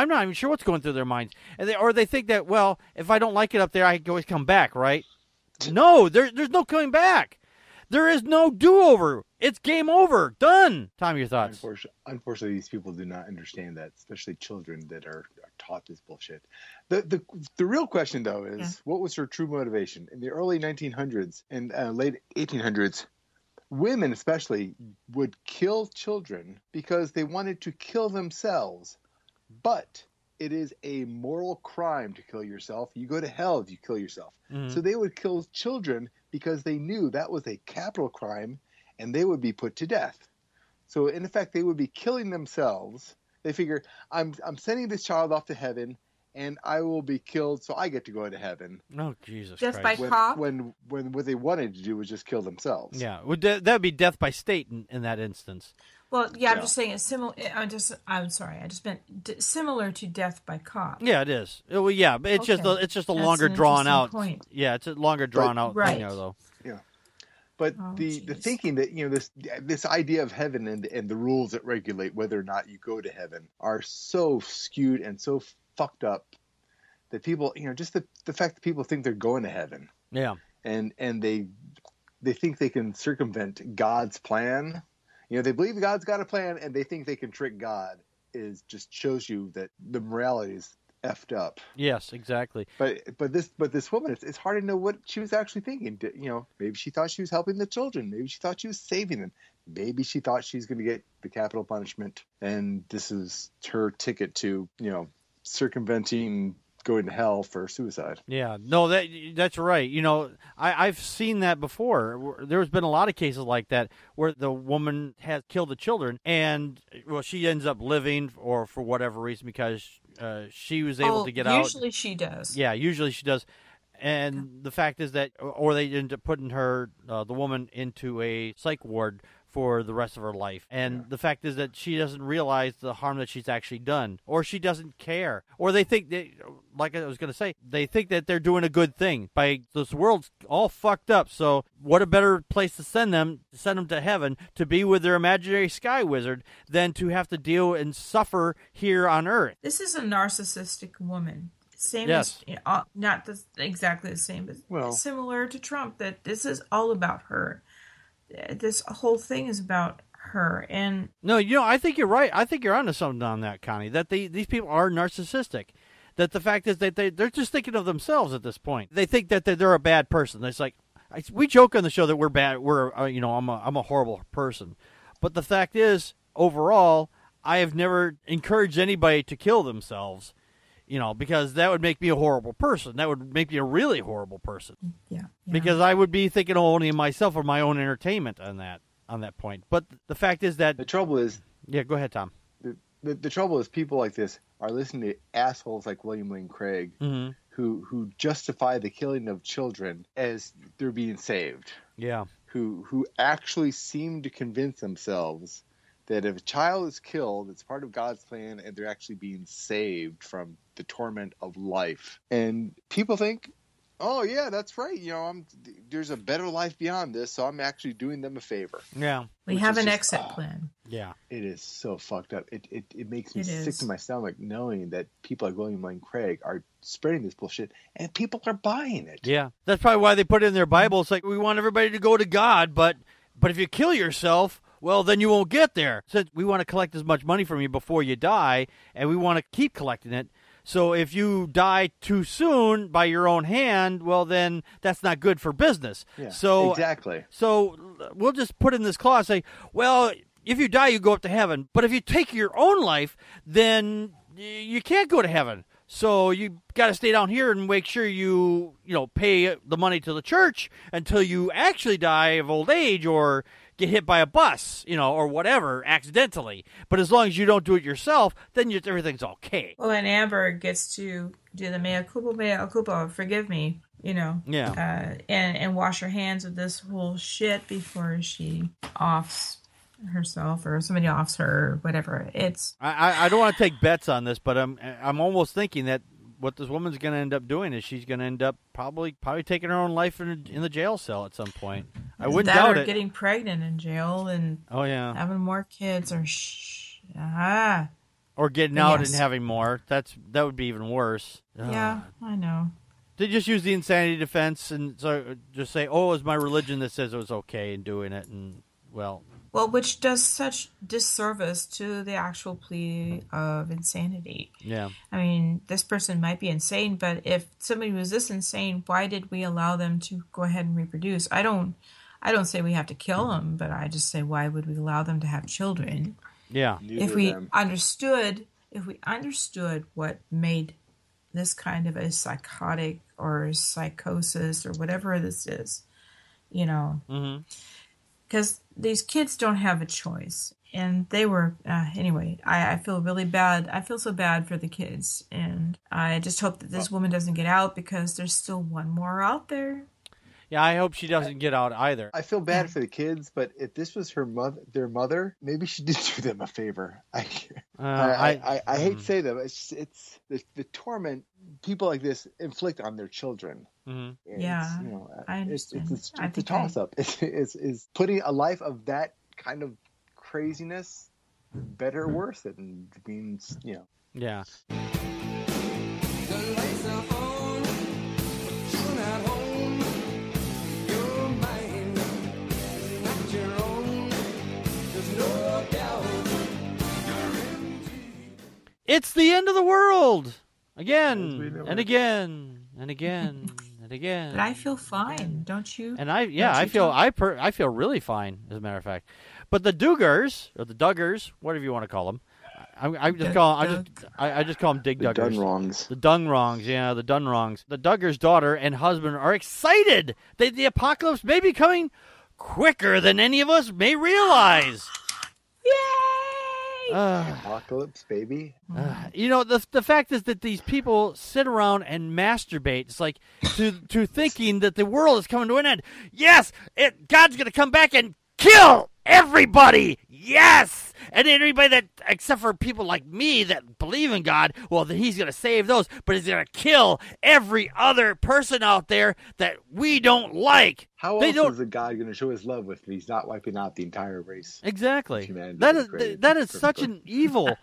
not even sure what's going through their minds. Or they think that, well, if I don't like it up there, I can always come back, right? No, there's no coming back. There is no do-over. It's game over. Done. Tom, your thoughts?
Unfortunately, these people do not understand that, especially children that are taught this bullshit. The real question, though, is what was her true motivation? In the early 1900s and late 1800s, women especially would kill children because they wanted to kill themselves. But it is a moral crime to kill yourself. You go to hell if you kill yourself. Mm-hmm. So they would kill children because they knew that was a capital crime and they would be put to death. So in effect, they would be killing themselves. They figure, I'm sending this child off to heaven and I will be killed so I get to go to heaven.
Oh, Jesus
Christ.
Death
by cop?
When what they wanted to do was just kill themselves.
Yeah, that would be death by state in that instance.
Well, yeah, I'm just saying it's similar. I'm sorry. I just meant similar to death by cop.
Yeah, it is. Well, yeah, but it's just a longer drawn out point. Yeah, it's a longer drawn out thing there, though.
Yeah, but the thinking that this idea of heaven and the rules that regulate whether or not you go to heaven are so skewed and so fucked up that people, just the fact that people think they're going to heaven.
Yeah,
and they think they can circumvent God's plan. They believe God's got a plan, and they think they can trick God. Just shows you that the morality is effed up.
Yes, exactly.
But this woman, it's hard to know what she was actually thinking. Maybe she thought she was helping the children. Maybe she thought she was saving them. Maybe she thought she's going to get the capital punishment, and this is her ticket to circumventing going to hell for suicide.
Yeah, no, that's right. I've seen that before. There's been a lot of cases like that where the woman has killed the children, and she ends up living, or for whatever reason, because she was able to get out.
Usually she does.
Yeah, usually she does. And the fact is that, or they end up putting her, the woman, into a psych ward for the rest of her life. And the fact is that she doesn't realize the harm that she's actually done, or she doesn't care, or they think like I was going to say, they think that they're doing a good thing by this world's all fucked up. So what a better place to send them to heaven, to be with their imaginary sky wizard, than to have to deal and suffer here on Earth.
This is a narcissistic woman. Same as, not exactly the same, but similar to Trump, that this is all about her. This whole thing is about her. And
no, I think you're right. I think you're onto something on that, Connie, that these people are narcissistic. That the fact is that they're just thinking of themselves at this point. They think that they're a bad person. It's like, we joke on the show that we're bad. I'm a horrible person. But the fact is, overall, I have never encouraged anybody to kill themselves, because that would make me a horrible person. That would make me a really horrible person.
Yeah.
Because I would be thinking only of myself or my own entertainment on that point. But the fact is that
the trouble is,
yeah, go ahead, Tom.
The trouble is, people like this are listening to assholes like William Lane Craig, who justify the killing of children as they're being saved.
Yeah.
Who actually seem to convince themselves that if a child is killed, it's part of God's plan, and they're actually being saved from the torment of life. And people think, oh yeah, that's right. There's a better life beyond this, so I'm actually doing them a favor.
Yeah,
we have an exit plan.
Yeah,
it is so fucked up. It makes me sick to my stomach knowing that people like William Lane Craig are spreading this bullshit, and people are buying it.
Yeah, that's probably why they put it in their Bible. It's like, we want everybody to go to God, but if you kill yourself, well, then you won't get there. So we want to collect as much money from you before you die, and we want to keep collecting it. So if you die too soon by your own hand, well, then that's not good for business.
Yeah,
so
exactly.
So we'll just put in this clause, say, well, if you die, you go up to heaven. But if you take your own life, then you can't go to heaven. So you got to stay down here and make sure you pay the money to the church until you actually die of old age or get hit by a bus, or whatever, accidentally. But as long as you don't do it yourself, then everything's okay.
Well, and Amber gets to do the mea culpa, forgive me,
Yeah.
And wash her hands of this whole shit before she offs herself or somebody offs her or whatever.
I don't want to take bets on this, but I'm almost thinking that what this woman's going to end up doing is she's going to end up probably taking her own life in the jail cell at some point. I wouldn't doubt it.
Getting pregnant in jail and having more kids or
or getting out and having more. That would be even worse.
Yeah, I know.
They just use the insanity defense and so just say, "Oh, it's my religion that says it was okay in doing it," and well, which
does such disservice to the actual plea of insanity.
Yeah.
I mean, this person might be insane, but if somebody was this insane, why did we allow them to go ahead and reproduce? I don't say we have to kill them, but I just say, why would we allow them to have children?
Yeah.
If we understood what made this kind of a psychotic or psychosis or whatever this is, because these kids don't have a choice, and they were anyway. I feel really bad. I feel so bad for the kids, and I just hope that this woman doesn't get out because there's still one more out there.
Yeah, I hope she doesn't get out either.
I feel bad for the kids, but if this was their mother, maybe she did do them a favor. I hate to say that, but it's the torment people like this inflict on their children.
Mm-hmm.
Yeah, I understand.
It's a toss-up. Is putting a life of that kind of craziness better or worse than being,
Yeah. It's the end of the world again and again and again and again.
But I feel fine, don't you?
And I feel really fine, as a matter of fact. But the Duggars or the Duggars, whatever you want to call them, I just call them Dig Duggars.
The Dunrongs.
The Dunrongs, yeah, the Dunrongs. The Duggars' daughter and husband are excited that the apocalypse may be coming quicker than any of us may realize.
Yay!
Apocalypse, baby.
The fact is that these people sit around and masturbate. It's like to thinking that the world is coming to an end. Yes, God's going to come back and kill everybody. Yes. And anybody that, except for people like me that believe in God, well, then he's going to save those, but he's going to kill every other person out there that we don't like.
How else is a God going to show his love if he's not wiping out the entire race?
Exactly. That is such an evil.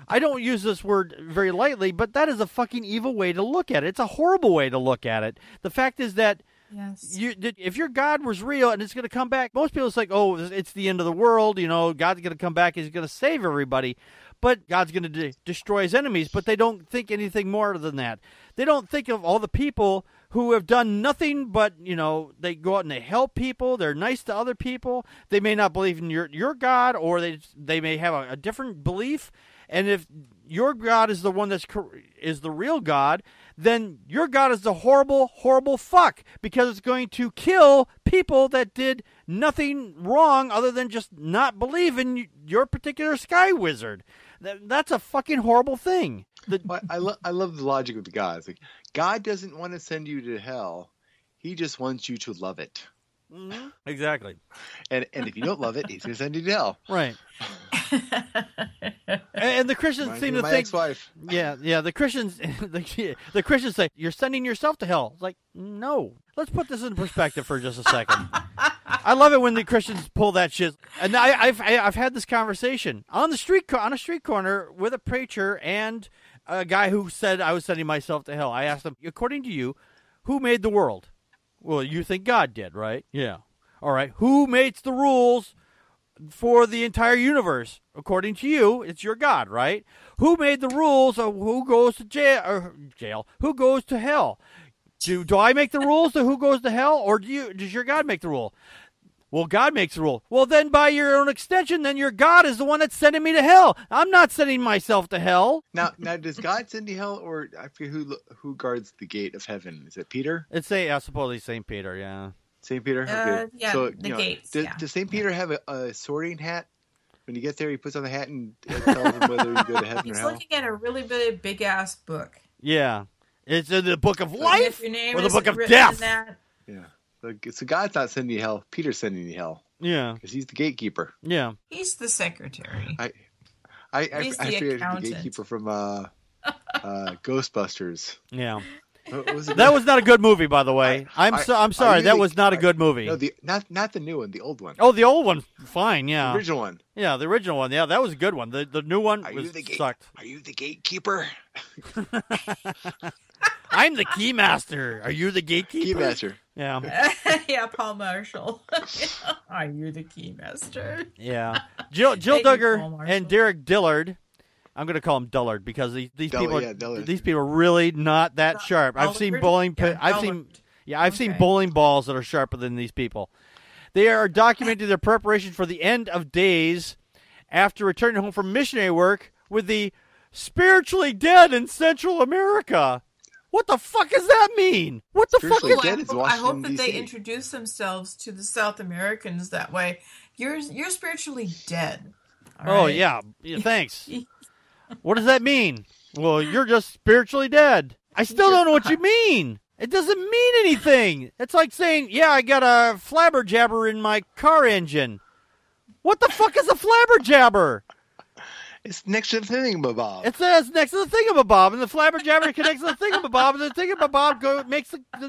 I don't use this word very lightly, but that is a fucking evil way to look at it. It's a horrible way to look at it. The fact is that
yes.
If your God was real and it's going to come back, most people say, oh, it's the end of the world. God's going to come back. He's going to save everybody. But God's going to destroy his enemies. But they don't think anything more than that. They don't think of all the people who have done nothing but, they go out and they help people. They're nice to other people. They may not believe in your God, or they may have a different belief. And if your God is the one is the real God, then your God is the horrible, horrible fuck, because it's going to kill people that did nothing wrong other than just not believe in your particular sky wizard. That's a fucking horrible thing.
I love the logic of the God. It's like, God doesn't want to send you to hell. He just wants you to love it.
Mm-hmm. Exactly.
And if you don't love it, he's going to send you to hell.
Right. And the Christians seem to think,
ex-wife.
Yeah. The Christians, the Christians say you're sending yourself to hell. It's like, no. Let's put this in perspective for just a second. I love it when the Christians pull that shit. And I've had this conversation on a street corner with a preacher and a guy who said I was sending myself to hell. I asked him, according to you, who made the world? Well, you think God did, right? Yeah. All right. Who makes the rules for the entire universe? According to you, it's your God, right? Who made the rules of who goes to jail? Who goes to hell? Do I make the rules to who goes to hell, or does your God make the rule? Well, God makes the rule. Well, then by your own extension, then your God is the one that's sending me to hell. I'm not sending myself to hell.
Now, does God send you to hell, or I forget who guards the gate of heaven? Is it Peter?
It's supposedly St. Peter, yeah.
St. Peter? Okay.
Yeah,
so,
the gates.
Does St. Peter have a sorting hat? When you get there, he puts on the hat and tells them whether you go to heaven or hell?
He's looking at a really big-ass book.
Yeah. It's in the book of life
or
the book of death.
Yeah. So God's not sending you to hell. Peter's sending you to hell.
Yeah.
Because he's the gatekeeper.
Yeah.
He's the secretary.
I forget the gatekeeper from Ghostbusters.
Yeah. That was not a good movie, by the way. I'm sorry. That was not a good movie.
No, not the new one, the old one.
Oh, the old one, fine, yeah.
The original one.
Yeah, the original one. Yeah, that was a good one. The new one sucked.
Are you the gatekeeper?
I'm the keymaster. Are you the gatekeeper?
Keymaster.
Yeah.
Yeah, Paul Marshall. Are you the keymaster?
Yeah. Jill Duggar and Derek Dillard. I'm going to call him Dullard because these people are really not that sharp. I've seen bowling bowling balls that are sharper than these people. They are documenting their preparation for the end of days after returning home from missionary work with the spiritually dead in Central America. What the fuck does that mean? What the fuck is
that?
I hope that they introduce themselves to the South Americans that way. You're spiritually dead.
Oh, right? Yeah, thanks. What does that mean? Well, you're just spiritually dead. I still don't know what you mean. It doesn't mean anything. It's like saying, yeah, I got a flabberjabber in my car engine. What the fuck is a flabberjabber?
It's next to the thingamabob.
It says next to the thingamabob, and the flabberjabber connects to the thingamabob, and the thingamabob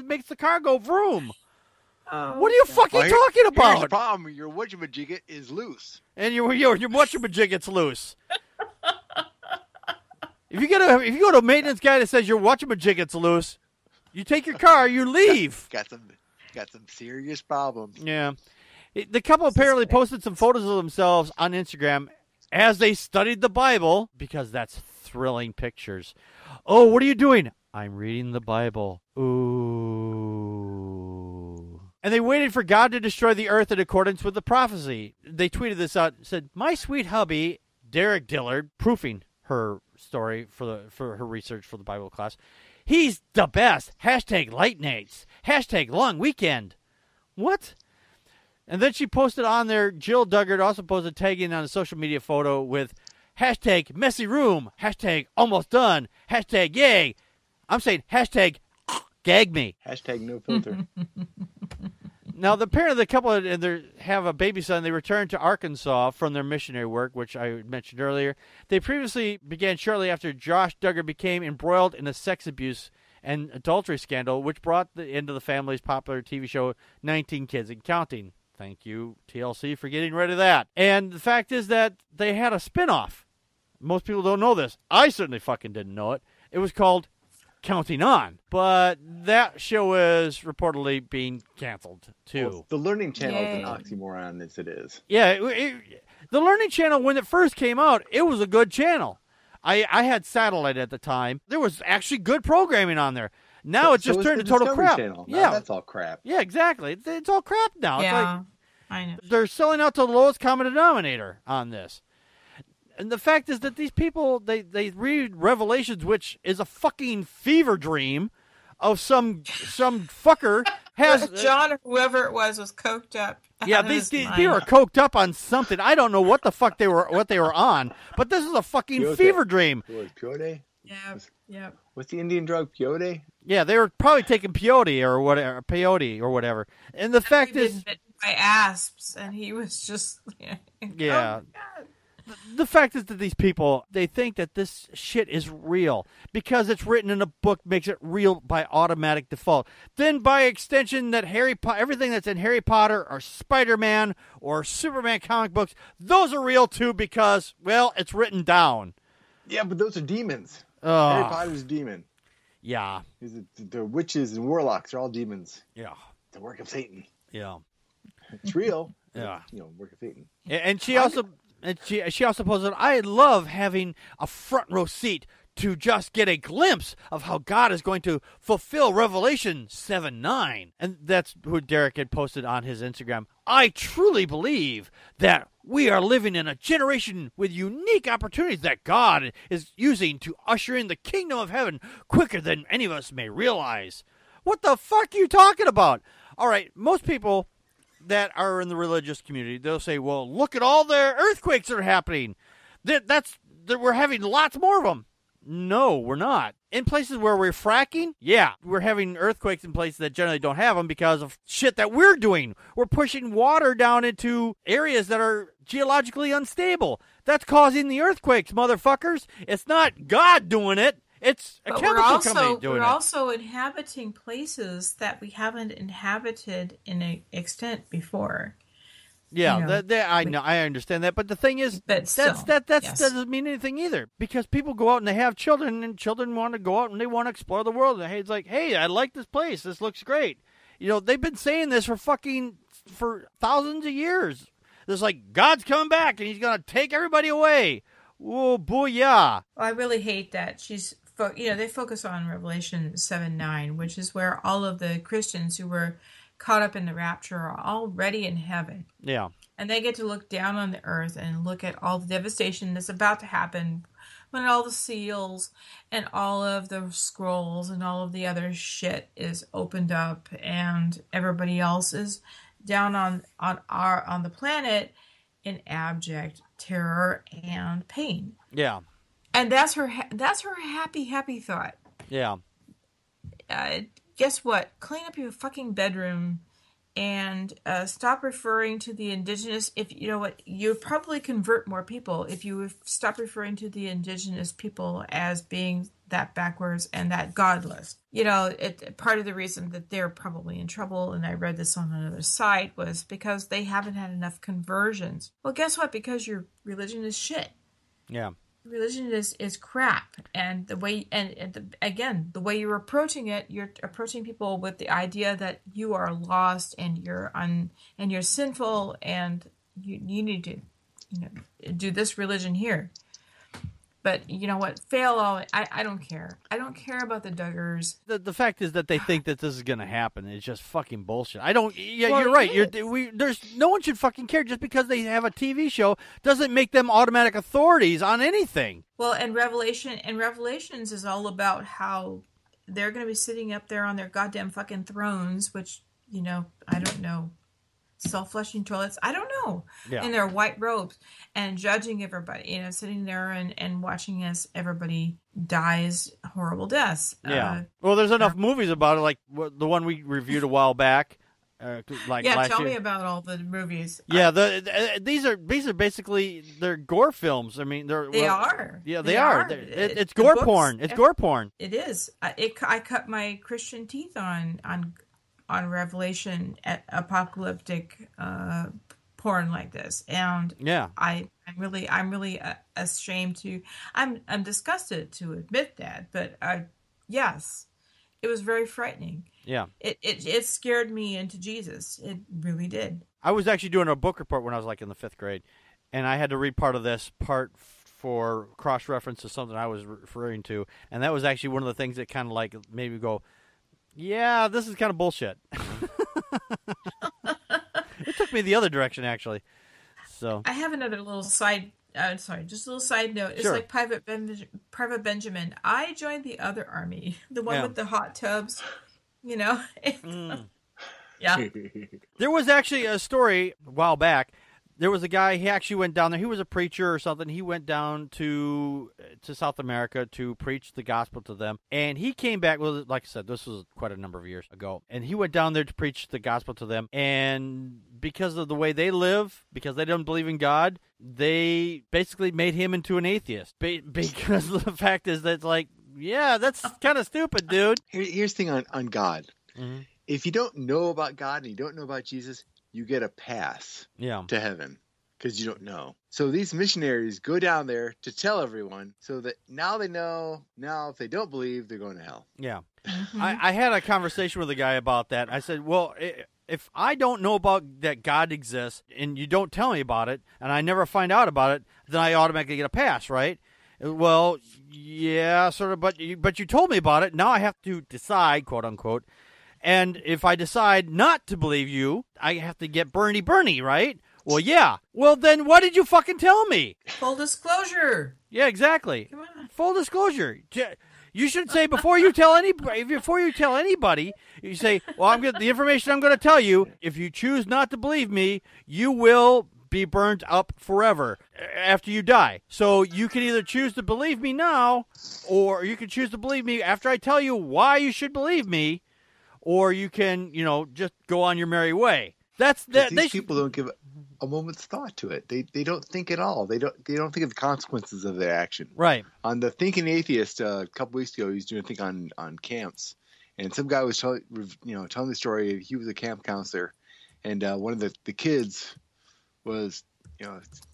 makes the car go vroom. What are you fucking talking about?
Here's the problem. Your whatchamajigget is loose.
And your whatchamajigget's loose. If you go to a maintenance guy that says your whatchamajigget's loose, you take your car, you leave.
Got some serious problems.
Yeah. The couple apparently posted some photos of themselves on Instagram as they studied the Bible, because that's thrilling pictures. Oh, what are you doing? I'm reading the Bible. Ooh. And they waited for God to destroy the earth in accordance with the prophecy. They tweeted this out and said, my sweet hubby, Derek Dillard, proofing her story for her research for the Bible class. He's the best. # late nights. # long weekend. What? And then she posted on there, Jill Duggar also posted tagging on a social media photo with # messy room, # almost done, # yay. I'm saying # gag me.
# no filter.
Now, the parent of the couple have a baby son. They returned to Arkansas from their missionary work, which I mentioned earlier. They previously began shortly after Josh Duggar became embroiled in a sex abuse and adultery scandal, which brought the end of the family's popular TV show, 19 Kids and Counting. Thank you, TLC, for getting rid of that. And the fact is that they had a spinoff. Most people don't know this. I certainly fucking didn't know it. It was called Counting On. But that show is reportedly being canceled, too.
Well, the Learning Channel is an oxymoron as it is.
Yeah, the Learning Channel, when it first came out, it was a good channel. I had satellite at the time. There was actually good programming on there. Now it's just
it's
turned
the
to total
Discovery
crap.
Channel. Now
Yeah,
that's all crap.
Yeah, exactly. It's all crap now. It's
Yeah,
like
I know.
they're selling out to the lowest common denominator on this. And the fact is that these people, they read Revelations, which is a fucking fever dream of some fucker has
John or whoever it was coked up.
Yeah, these people are coked up on something. I don't know what the fuck they were on, but this is a fucking
Peyote.
fever dream.
What was peyote?
Yeah.
What's the Indian drug? Peyote?
Yeah, they were probably taking peyote or whatever. And the fact is,
bitten by asps, and he was just
yeah. The fact is that these people, they think that this shit is real because it's written in a book makes it real by automatic default. Then by extension that everything that's in Harry Potter or Spider-Man or Superman comic books, those are real too because, well, it's written down.
Yeah, but those are demons.
Oh.
Harry Potter's a demon.
Yeah.
The witches and warlocks are all demons.
Yeah.
The work of Satan.
Yeah.
It's real.
Yeah.
Work of Satan.
And she also... And she also posted, I love having a front row seat to just get a glimpse of how God is going to fulfill Revelation 7:9. And that's who Derek had posted on his Instagram. I truly believe that we are living in a generation with unique opportunities that God is using to usher in the kingdom of heaven quicker than any of us may realize. What the fuck are you talking about? All right, most people that are in the religious community, they'll say, well, look at all the earthquakes that are happening. We're having lots more of them. No, we're not. In places where we're fracking, yeah, we're having earthquakes in places that generally don't have them because of shit that we're doing. We're pushing water down into areas that are geologically unstable. That's causing the earthquakes, motherfuckers. It's not God doing it. It's a chemical company doing it.
We're also inhabiting places that we haven't inhabited in an extent before.
Yeah, I know, I understand that, but the thing is, that doesn't mean anything either. Because people go out and they have children, and children want to go out and they want to explore the world. And it's like, hey, I like this place. This looks great. They've been saying this for thousands of years. It's like God's coming back and He's gonna take everybody away. Oh, booyah!
I really hate that they focus on Revelation 7:9, which is where all of the Christians who were caught up in the rapture are already in heaven.
Yeah.
And they get to look down on the earth and look at all the devastation that's about to happen when all the seals and all of the scrolls and all of the other shit is opened up and everybody else is down on the planet in abject terror and pain.
Yeah.
And that's her happy thought.
Yeah.
Guess what? Clean up your fucking bedroom and stop referring to the indigenous. If you know what, you'd probably convert more people if you stop referring to the indigenous people as being that backwards and that godless. Part of the reason that they're probably in trouble, and I read this on another site, was because they haven't had enough conversions. Well, guess what? Because your religion is shit.
Yeah.
Religion is crap, and the way the way you're approaching it, you're approaching people with the idea that you are lost and you're sinful and you need to do this religion here. But you know what? Fail all. I don't care. I don't care about the Duggars.
The fact is that they think that this is going to happen. It's just fucking bullshit. I don't. Yeah, well, you're right. There's no one should fucking care just because they have a TV show doesn't make them automatic authorities on anything.
Well, and Revelations is all about how they're going to be sitting up there on their goddamn fucking thrones, which I don't know. Self-flushing toilets, I don't know, in their white robes and judging everybody, sitting there and watching as everybody dies horrible deaths.
Yeah. Well, there's enough movies about it, like the one we reviewed a while back.
Tell me about all the movies.
Yeah, these are basically they're gore films. I mean,
they are.
Yeah, they are. It's gore porn. It's gore porn.
It is. I cut my Christian teeth on Revelation at apocalyptic porn like this, and I'm really ashamed to. I'm disgusted to admit that, but yes, it was very frightening.
Yeah,
it scared me into Jesus. It really did.
I was actually doing a book report when I was in the 5th grade, and I had to read part of this for cross reference to something I was referring to, and that was actually one of the things that kind of made me go, Yeah, this is kind of bullshit. It took me the other direction, actually. So
I have another little side. Sorry, just a little side note. It's
Sure.
like Private Benjamin. I joined the other army, the one with the hot tubs. You know. Yeah.
There was actually a story a while back. There was a guy, he actually went down there. He was a preacher or something. He went down to South America to preach the gospel to them. And he came back, well, like I said, this was quite a number of years ago. And he went down there to preach the gospel to them. And because of the way they live, because they don't believe in God, they basically made him into an atheist. Because the fact is that, like, yeah, that's kind of stupid, dude.
Here's the thing on God.
Mm-hmm.
If you don't know about God and you don't know about Jesus, you get a pass to heaven because you don't know. So these missionaries go down there to tell everyone so that now they know. Now if they don't believe, they're going to hell.
Yeah.
Mm-hmm.
I had a conversation with a guy about that. I said, well, if I don't know about that God exists and you don't tell me about it and I never find out about it, then I automatically get a pass, right? Well, yeah, sort of, but you told me about it. Now I have to decide, quote unquote. And if I decide not to believe you, I have to get Bernie, right? Well, yeah. Well, then what did you fucking tell me?
Full disclosure.
Yeah, exactly.
Come on.
Full disclosure. You should say before you tell anybody, you say, well, the information I'm going to tell you. If you choose not to believe me, you will be burnt up forever after you die. So you can either choose to believe me now, or you can choose to believe me after I tell you why you should believe me. Or you can, just go on your merry way. These
people don't give a moment's thought to it. They don't think at all. They don't think of the consequences of their action.
Right.
On the Thinking Atheist a couple weeks ago, he was doing a thing on camps, and some guy was telling the story. He was a camp counselor, and one of the kids was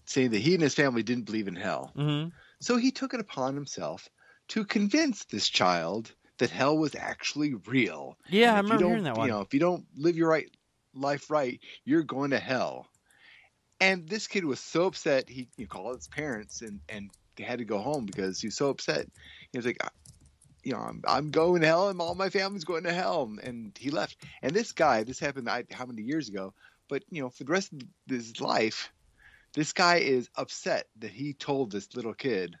saying that he and his family didn't believe in hell.
Mm-hmm.
So he took it upon himself to convince this child that hell was actually real.
Yeah, I remember hearing that one.
If you don't live your life right, you're going to hell. And this kid was so upset, he called his parents and they had to go home because he was so upset. He was like, I'm going to hell and all my family's going to hell. And he left. And this guy, this happened how many years ago? But, for the rest of his life, this guy is upset that he told this little kid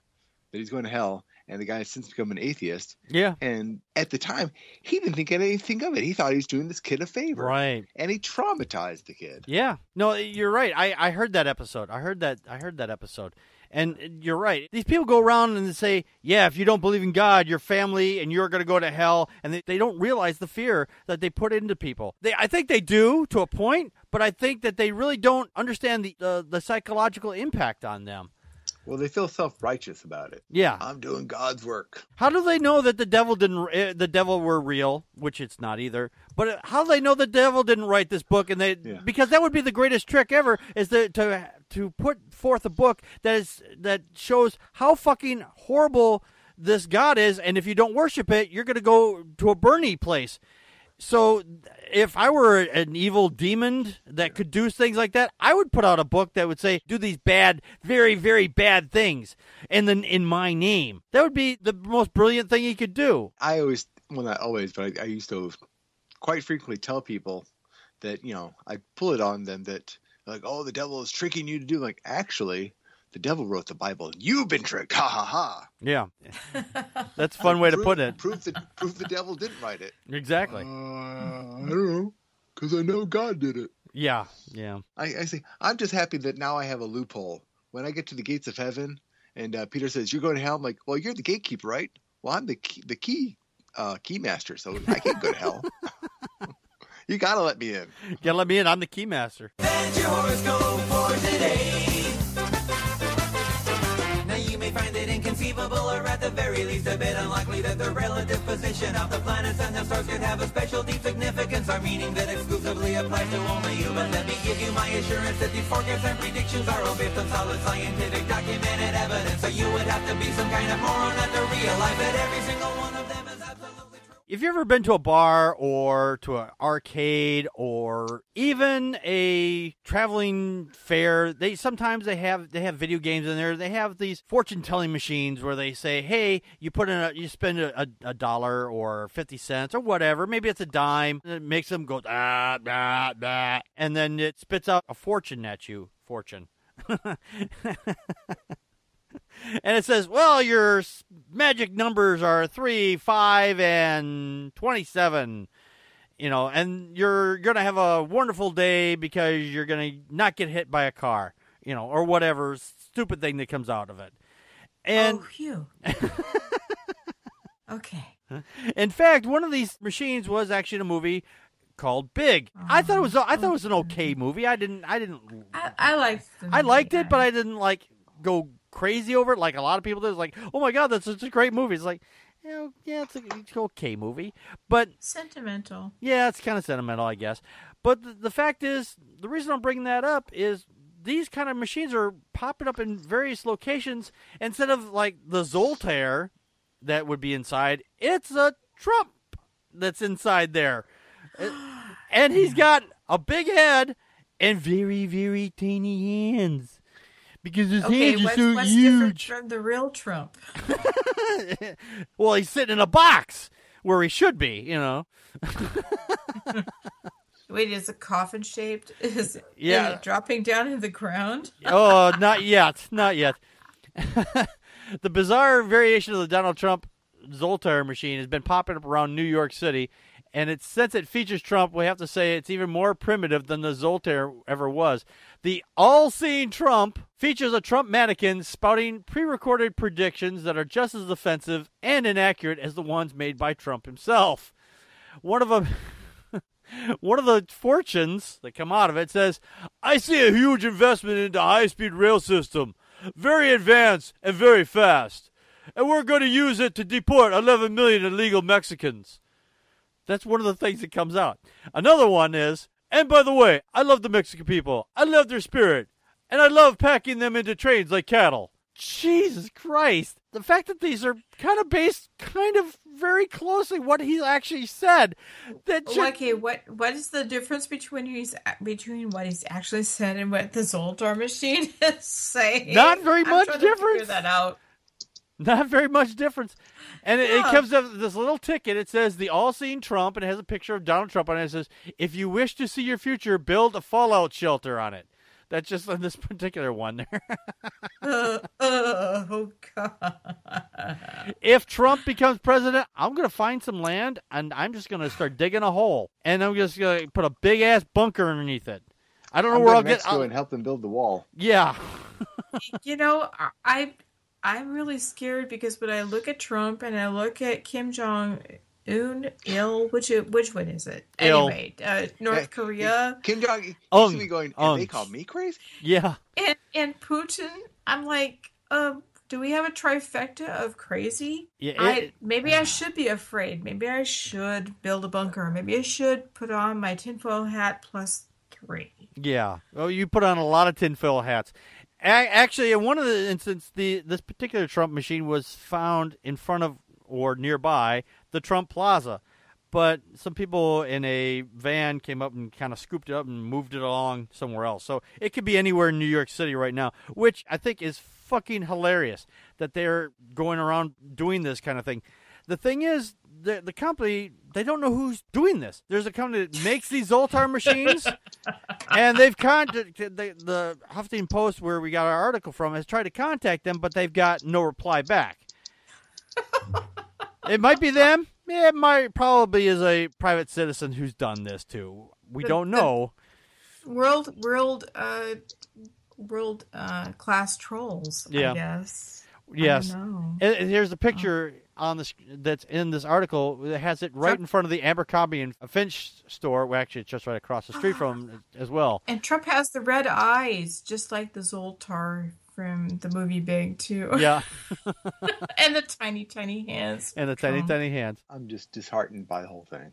that he's going to hell. And the guy has since become an atheist.
Yeah.
And at the time, he didn't think anything of it. He thought he was doing this kid a favor.
Right.
And he traumatized the kid.
Yeah. No, you're right. I heard that episode. I heard that episode. And you're right. These people go around and say, yeah, if you don't believe in God, your family and you're going to go to hell. And they don't realize the fear that they put into people. I think they do to a point, but I think that they really don't understand the psychological impact on them.
Well, they feel self-righteous about it.
Yeah.
I'm doing God's work.
How do they know that the devil were real, which it's not either, but how do they know the devil didn't write this book? And because that would be the greatest trick ever, is to put forth a book that shows how fucking horrible this God is, and if you don't worship it, you're going to go to a Bernie place. So if I were an evil demon that could do things like that, I would put out a book that would say, do these bad, very, very bad things, and then in my name. That would be the most brilliant thing he could do.
I always, well, not always, but I used to quite frequently tell people that, I pull it on them that, like, oh, the devil is tricking you to do. Like, actually, the devil wrote the Bible, and you've been tricked. Ha, ha, ha.
Yeah. That's a fun way to put it.
Prove the devil didn't write it.
Exactly.
I don't know, because I know God did it.
Yeah, yeah.
I say, I'm just happy that now I have a loophole. When I get to the gates of heaven, and Peter says, you're going to hell, I'm like, well, you're the gatekeeper, right? Well, I'm the key master, so I can't go to hell. You got to let me in.
You got to let me in. I'm the key master.
That's your horoscope for today. Find it inconceivable, or at the very least a bit unlikely, that the relative position of the planets and the stars could have a special deep significance, or meaning that exclusively applies to only you. But let me give you my assurance that these forecasts and predictions are all based on solid scientific documented evidence. So you would have to be some kind of moron not to realize that every single one of them is absolutely true.
if you've ever been to a bar or to an arcade or even a traveling fair, sometimes they have video games in there. They have these fortune telling machines where they say, "Hey, you spend a dollar or 50 cents or whatever. Maybe it's a dime." And it makes them go ah, ah, ah, and then it spits out a fortune at you. Fortune. And it says, well, your magic numbers are 3, 5, and 27, and you're going to have a wonderful day because you're going to not get hit by a car, or whatever stupid thing that comes out of it. And,
oh, phew. Okay.
In fact, one of these machines was actually in a movie called Big. I thought it was an okay movie. I liked it, but I didn't go crazy over it like a lot of people did. It's like, oh my god, that's such a great movie. It's like, yeah, it's an okay movie, but
sentimental.
Yeah, it's kind of sentimental, I guess. But the fact is, the reason I'm bringing that up is these kind of machines are popping up in various locations. Instead of like the Zoltar that would be inside, it's a Trump that's inside there, and he's got a big head and very, very tiny hands. Because his hands are so
what's
huge.
Different from the real Trump?
Well, he's sitting in a box where he should be,
Wait, is it coffin shaped? Is
it
dropping down in the ground?
Oh, not yet. Not yet. The bizarre variation of the Donald Trump Zoltar machine has been popping up around New York City. And since it features Trump, we have to say it's even more primitive than the Zoltar ever was. The all-seeing Trump features a Trump mannequin spouting pre-recorded predictions that are just as offensive and inaccurate as the ones made by Trump himself. One of the fortunes that come out of it says, "I see a huge investment into high-speed rail system, very advanced and very fast, and we're going to use it to deport 11 million illegal Mexicans." That's one of the things that comes out. Another one is, "And by the way, I love the Mexican people. I love their spirit. And I love packing them into trains like cattle." Jesus Christ. The fact that these are kind of based very closely what he actually said.
Okay, what is the difference between what he's actually said and what the Zoltar machine is saying?
Not very much
I'm trying
difference.
To figure that out.
Not very much difference. And it comes up this little ticket. It says, "The all-seeing Trump," and it has a picture of Donald Trump on it. It says, "If you wish to see your future, build a fallout shelter on it." That's just on this particular one there.
Oh, God.
If Trump becomes president, I'm going to find some land, and I'm just going to start digging a hole. And I'm just going to put a big-ass bunker underneath it. I don't know where I'll get...
and help them build the wall.
Yeah.
I'm really scared because when I look at Trump and I look at Kim Jong-un, which one is it? Anyway, North Korea.
Kim Jong-un be going, and they call me crazy?
Yeah.
And Putin, I'm like, do we have a trifecta of crazy?
Yeah,
maybe I should be afraid. Maybe I should build a bunker. Maybe I should put on my tinfoil hat +3.
Yeah. Oh, you put on a lot of tinfoil hats. Actually, in one of the instances, this particular Trump machine was found in front of or nearby the Trump Plaza. But some people in a van came up and kind of scooped it up and moved it along somewhere else. So it could be anywhere in New York City right now, which I think is fucking hilarious that they're going around doing this kind of thing. The thing is, the company, they don't know who's doing this. There's a company that makes these Zoltar machines, and they've contacted the Huffington Post, where we got our article from, has tried to contact them, but they've got no reply back. It might be them. Yeah, it might probably is a private citizen who's done this too. We don't know.
World class trolls,
yeah.
I guess.
Yes.
I don't know.
And here's a picture on this that's in this article that has it right in front of the Abercrombie and Finch store. Well, actually, it's just right across the street from as well.
And Trump has the red eyes, just like the Zoltar from the movie Big, too.
Yeah.
And the tiny, tiny hands.
And the tiny, tiny hands.
I'm just disheartened by the whole thing.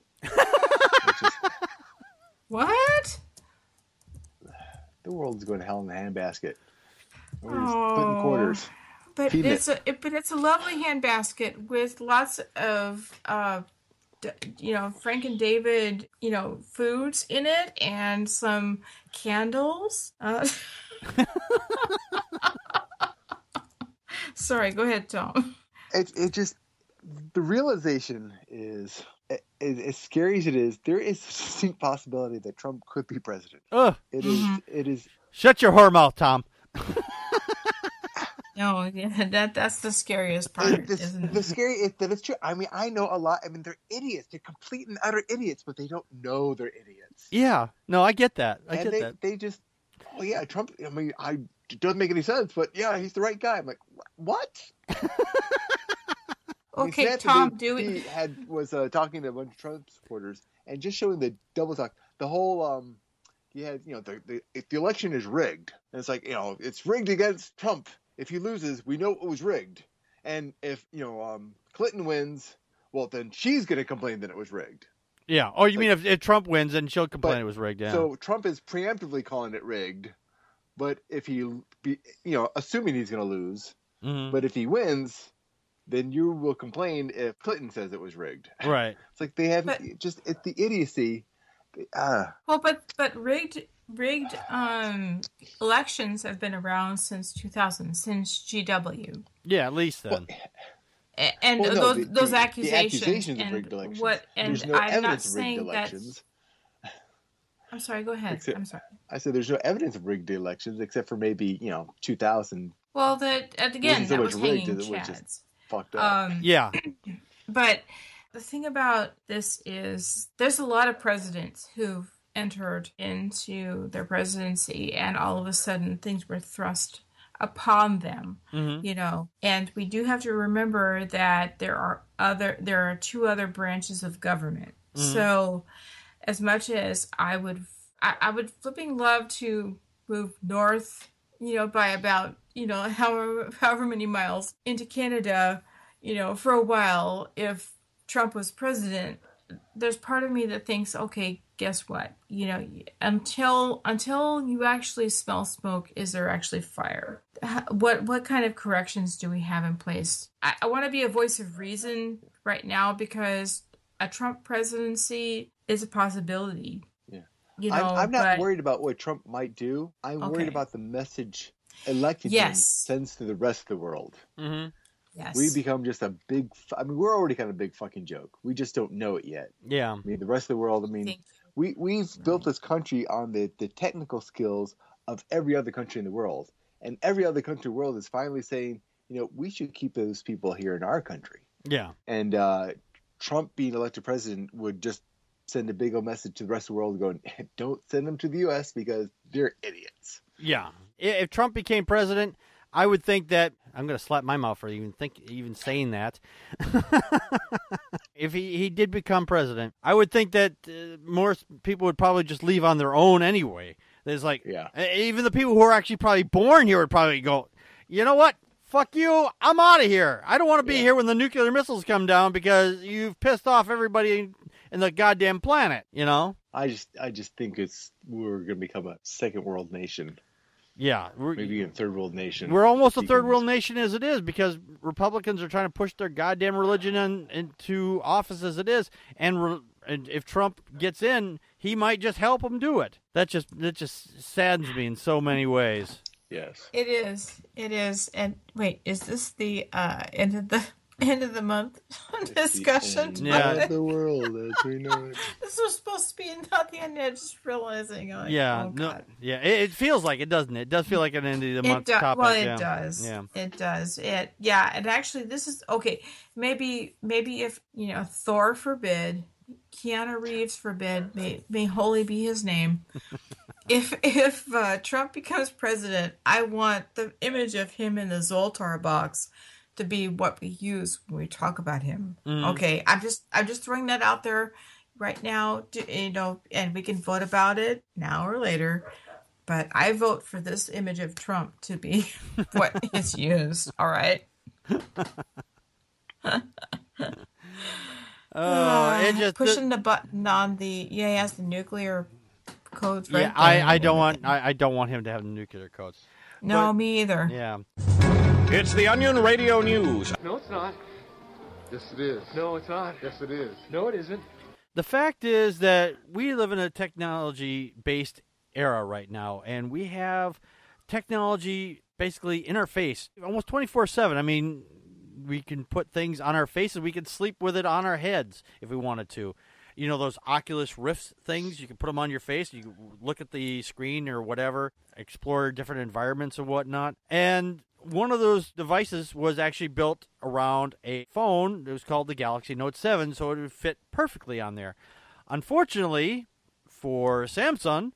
What?
The world's going to hell in the handbasket. We're just putting quarters.
But it's a lovely handbasket with lots of Frank and David, foods in it and some candles. Sorry, go ahead, Tom.
It just, the realization is, as scary as it is, there is a distinct possibility that Trump could be president.
Ugh.
It is.
Shut your whore mouth, Tom.
No, yeah, that's the scariest part, isn't it?
The scary is that it's true. I mean, I know a lot. I mean, they're idiots. They're complete and utter idiots, but they don't know they're idiots.
Yeah. No, I get that. I get that.
They just, oh yeah, Trump. I mean, it doesn't make any sense, but yeah, he's the right guy. I'm like, what?
Okay, Tom,
he was talking to a bunch of Trump supporters and just showing the double talk. The whole, he had, if the election is rigged, and it's like, it's rigged against Trump. If he loses, we know it was rigged. And if, Clinton wins, well, then she's going to complain that it was rigged.
Yeah. Oh, you mean if Trump wins, then she'll complain it was rigged, yeah.
So Trump is preemptively calling it rigged, but if he, assuming he's going to lose, but if he wins, then you will complain if Clinton says it was rigged.
Right.
It's like they have it's the idiocy.
Well, but rigged elections have been around since 2000, since GW.
Yeah, at least then.
Those accusations
of rigged elections.
And
no
I'm not
of
saying
rigged
that.
elections.
I'm sorry. Go ahead. I'm sorry.
I said there's no evidence of rigged elections except for maybe 2000.
Well, again, that was hanging chads.
Fucked up.
Yeah.
But the thing about this is there's a lot of presidents who've entered into their presidency and all of a sudden things were thrust upon them, and we do have to remember that there are two other branches of government. So as much as I would flipping love to move north, by about, however many miles into Canada, for a while, if Trump was president, there's part of me that thinks, okay, guess what? Until you actually smell smoke, is there actually fire? What kind of corrections do we have in place? I want to be a voice of reason right now because a Trump presidency is a possibility.
Yeah. I'm not worried about what Trump might do. I'm worried about the message elected him sends to the rest of the world.
Mm-hmm.
Yes.
We become just a big. We're already kind of a big fucking joke. We just don't know it yet.
Yeah.
I mean, the rest of the world. I mean, we've built this country on the technical skills of every other country in the world, and every other country in the world is finally saying, we should keep those people here in our country.
Yeah.
And Trump being elected president would just send a big old message to the rest of the world going, don't send them to the U.S. because they're idiots.
Yeah. If Trump became president, I would think that I'm going to slap my mouth for even saying that. If he did become president, I would think that more people would probably just leave on their own anyway. There's even the people who are actually probably born here would probably go, you know what? Fuck you. I'm out of here. I don't want to be here when the nuclear missiles come down because you've pissed off everybody in the goddamn planet,
I just think we're going to become a second world nation.
Yeah.
Maybe a third world nation.
We're almost a third world nation as it is because Republicans are trying to push their goddamn religion into office as it is. And if Trump gets in, he might just help them do it. That just saddens me in so many ways.
Yes.
It is. And wait, is this the end of the month discussion?
Yeah. Of the world as we know it.
This was supposed to be not the end. I'm just realizing.
It feels like it, doesn't it? It does feel like an end of the month topic.
Well, it does. Yeah. It does. And actually, this is okay. Maybe if Thor forbid, Keanu Reeves forbid, may holy be his name. If Trump becomes president, I want the image of him in the Zoltar box to be what we use when we talk about him. Okay, I'm just throwing that out there right now, and we can vote about it now or later. But I vote for this image of Trump to be what is used. All right. Pushing the button on the he has the nuclear codes. Right.
Yeah, I don't want him to have the nuclear codes.
No, me either.
Yeah.
It's the Onion Radio News.
No, it's not.
Yes, it is.
No, it's not.
Yes, it is.
No, it isn't.
The fact is that we live in a technology-based era right now, and we have technology basically in our face almost 24/7. I mean, we can put things on our faces. We can sleep with it on our heads if we wanted to. You know, those Oculus Rift things, you can put them on your face. You can look at the screen or whatever, explore different environments and whatnot. And one of those devices was actually built around a phone. It was called the Galaxy Note 7, so it would fit perfectly on there. Unfortunately, for Samsung,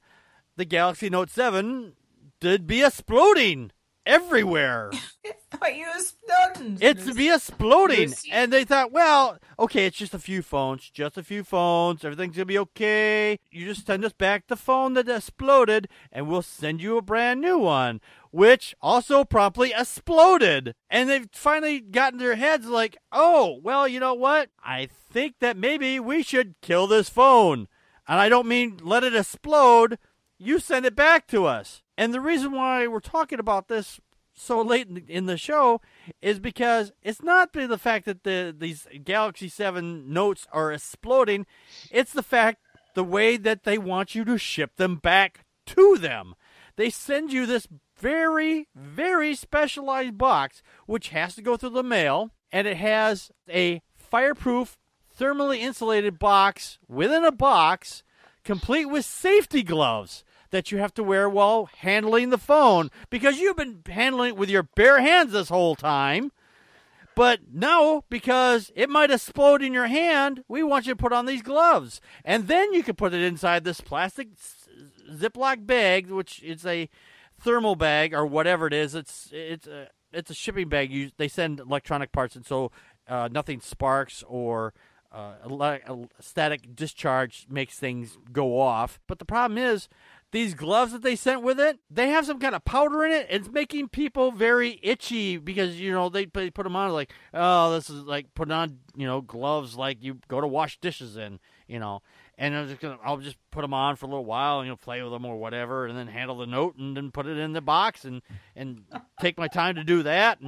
the Galaxy Note 7 did be exploding everywhere. It's be exploding. And they thought, well, okay, it's just a few phones. Everything's going to be okay. You just send us back the phone that exploded, and we'll send you a brand new one, which also promptly exploded. And they've finally gotten their heads like, oh, well, you know what? I think that maybe we should kill this phone. And I don't mean let it explode. You send it back to us. And the reason why we're talking about this so late in the show is because it's not the fact that these Galaxy 7 Notes are exploding. It's the way that they want you to ship them back to them. They send you this very, very specialized box, which has to go through the mail, and it has a fireproof, thermally insulated box within a box, complete with safety gloves that you have to wear while handling the phone, because you've been handling it with your bare hands this whole time. But now, because it might explode in your hand, we want you to put on these gloves. And then you can put it inside this plastic Ziploc bag, which is a thermal bag or whatever it is. It's a shipping bag. They send electronic parts, and so nothing sparks or a static discharge makes things go off. But the problem is, these gloves that they sent with it, they have some kind of powder in it. It's making people very itchy because, you know, they put them on like, oh, this is like putting on, you know, gloves like you go to wash dishes in, you know. And I'll just put them on for a little while and, you know, play with them or whatever, and then handle the note and then put it in the box and take my time to do that.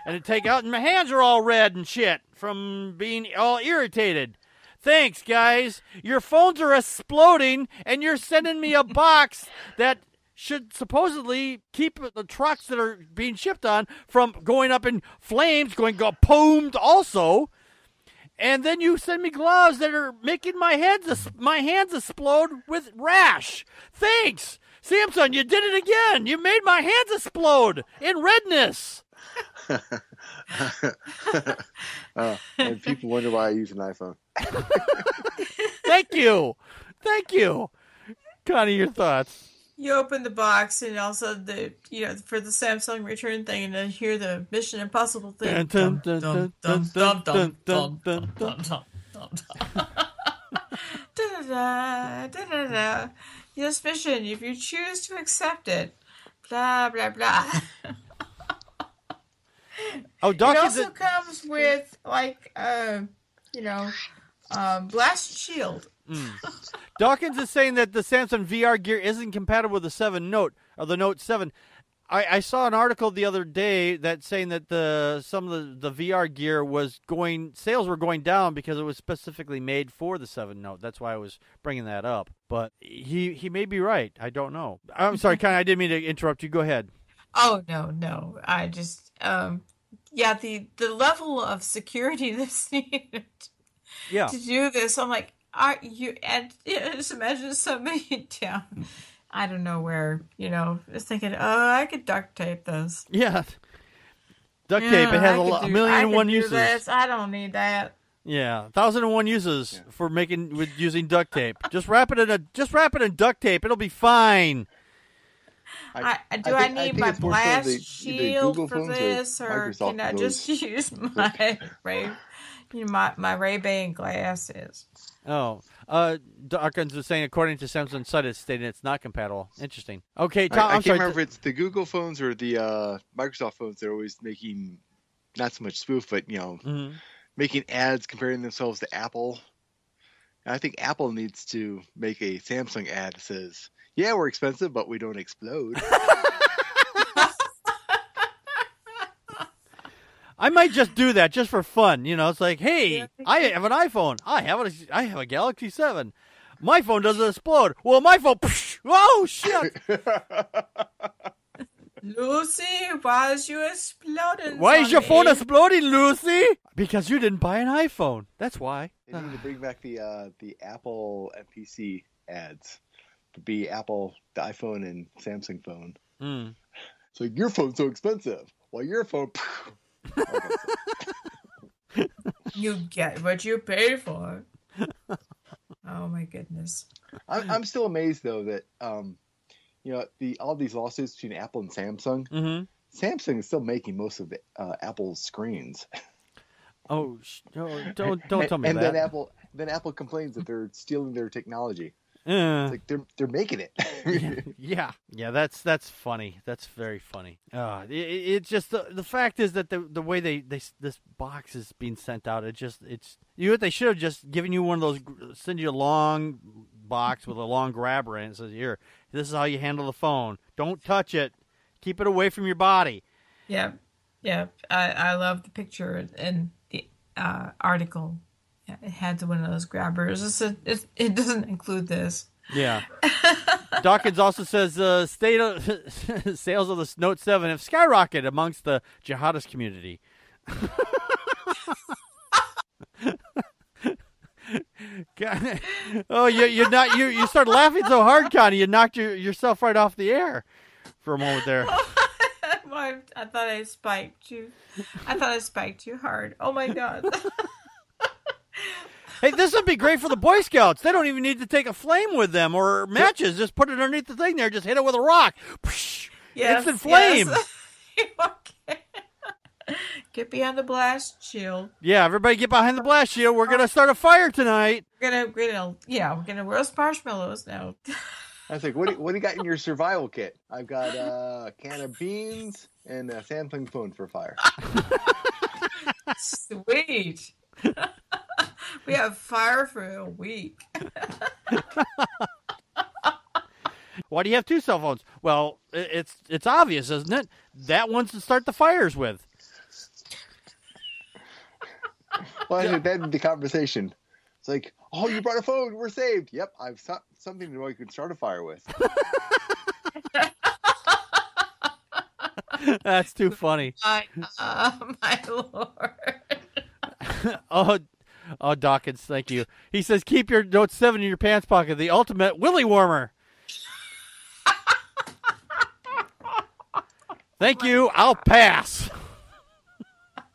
And take out, and my hands are all red and shit from being all irritated. Thanks, guys. Your phones are exploding, and you're sending me a box that should supposedly keep the trucks that are being shipped on from going up in flames, going poomed also. And then you send me gloves that are making my hands explode with rash. Thanks, Samsung. You did it again. You made my hands explode in redness.
And people wonder why I use an iPhone.
Thank you. Connie, your thoughts?
You open the box and also for the Samsung return thing, and then hear the Mission Impossible thing. Yes, mission. If you choose to accept it, blah blah blah.
Oh,
it also comes with blast shield.
Dawkins is saying that the Samsung VR gear isn't compatible with the 7 Note or the Note 7. I saw an article the other day that saying that some of the VR gear sales were going down because it was specifically made for the 7 Note. That's why I was bringing that up. But he may be right. I don't know. I'm sorry, Connie, I didn't mean to interrupt you. Go ahead.
Oh, no. I just, the level of security that's needed to do this, I'm like, just imagine somebody down, I don't know where, just thinking, I could duct tape this.
Yeah. Duct tape, it has a million and one uses.
This. I don't need that.
Yeah, 1,001 uses for using duct tape. Just wrap it in duct tape. It'll be fine.
I need my blast shield for this, or can I just use my Ray-Ban glasses?
Oh, Dawkins was saying, according to Samsung's site, it's stating it's not compatible. Interesting. Okay, Tom,
I can't remember if it's the Google phones or the Microsoft phones. They're always making not so much spoof, but making ads comparing themselves to Apple. And I think Apple needs to make a Samsung ad that says, "Yeah, we're expensive, but we don't
I might just do that just for fun. It's like, hey, I have an iPhone. I have a Galaxy 7. My phone doesn't explode. Well, my phone, oh, shit.
Lucy, why is you exploding?
Why is your phone exploding, Lucy? Because you didn't buy an iPhone. That's why.
They need to bring back the Apple MPC ads. To be Apple, the iPhone, and Samsung phone.
Mm.
It's like, your phone's so expensive. Well, your phone...
You get what you pay for. Oh, my goodness.
I'm still amazed, though, that... all these lawsuits between Apple and Samsung.
Mm-hmm.
Samsung is still making most of the Apple's screens.
Oh, don't tell me
and
that.
then Apple complains that they're stealing their technology.
It's
like they're making it.
yeah. That's funny. That's very funny. It's just the fact is that the way this box is being sent out, it's what they should have just given you one of those, send you a long box with a long grabber in it. It says, here, this is how you handle the phone. Don't touch it. Keep it away from your body.
Yeah. I love the picture in the article. Yeah, it had one of those grabbers. It doesn't include this.
Yeah. Dawkins also says sales of the Note 7 have skyrocketed amongst the jihadist community. Oh, you started laughing so hard, Connie. You knocked yourself right off the air for a moment there.
I thought I spiked you. I thought I spiked you hard. Oh my God.
Hey, this would be great for the Boy Scouts. They don't even need to take a flame with them or matches. Just put it underneath the thing there. Just hit it with a rock. Instant flame.
Yes. Okay. Get behind the blast shield.
Yeah, everybody get behind the blast shield. We're going to start a fire tonight.
We're gonna roast marshmallows now.
I was like, what do you got in your survival kit? I've got a can of beans and a Samsung phone for fire.
Sweet. We have fire for a week.
Why do you have two cell phones? Well, it's obvious, isn't it? That one's to start the fires with.
Well, I ended the conversation. It's like, oh, you brought a phone. We're saved. Yep, I've something you can start a fire with.
That's too funny.
My Lord.
Oh, Dawkins, thank you. He says, keep your Note 7 in your pants pocket, the ultimate willy warmer. Thank you. I'll pass.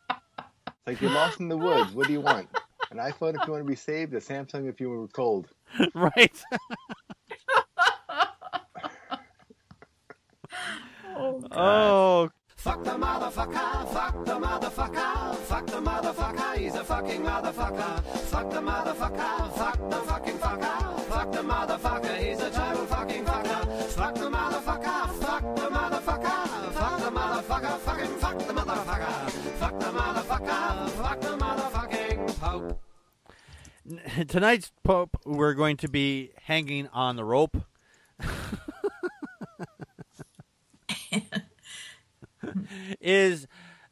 It's like you're lost in the woods. What do you want? An iPhone if you want to be saved, a Samsung if you were cold.
Right.
Oh.
Fuck the motherfucker, fuck the motherfucker, fuck the motherfucker, he's a fucking motherfucker. Fuck the motherfucker, fuck the fucking fucker, fuck the motherfucker, he's a total fucking fucker. Fuck the motherfucker, fuck the motherfucker, fuck the motherfucker, fucking fuck the motherfucker. Fuck the motherfucker, fuck the motherfucking Pope.
Tonight's Pope, we're going to be hanging on the rope. Is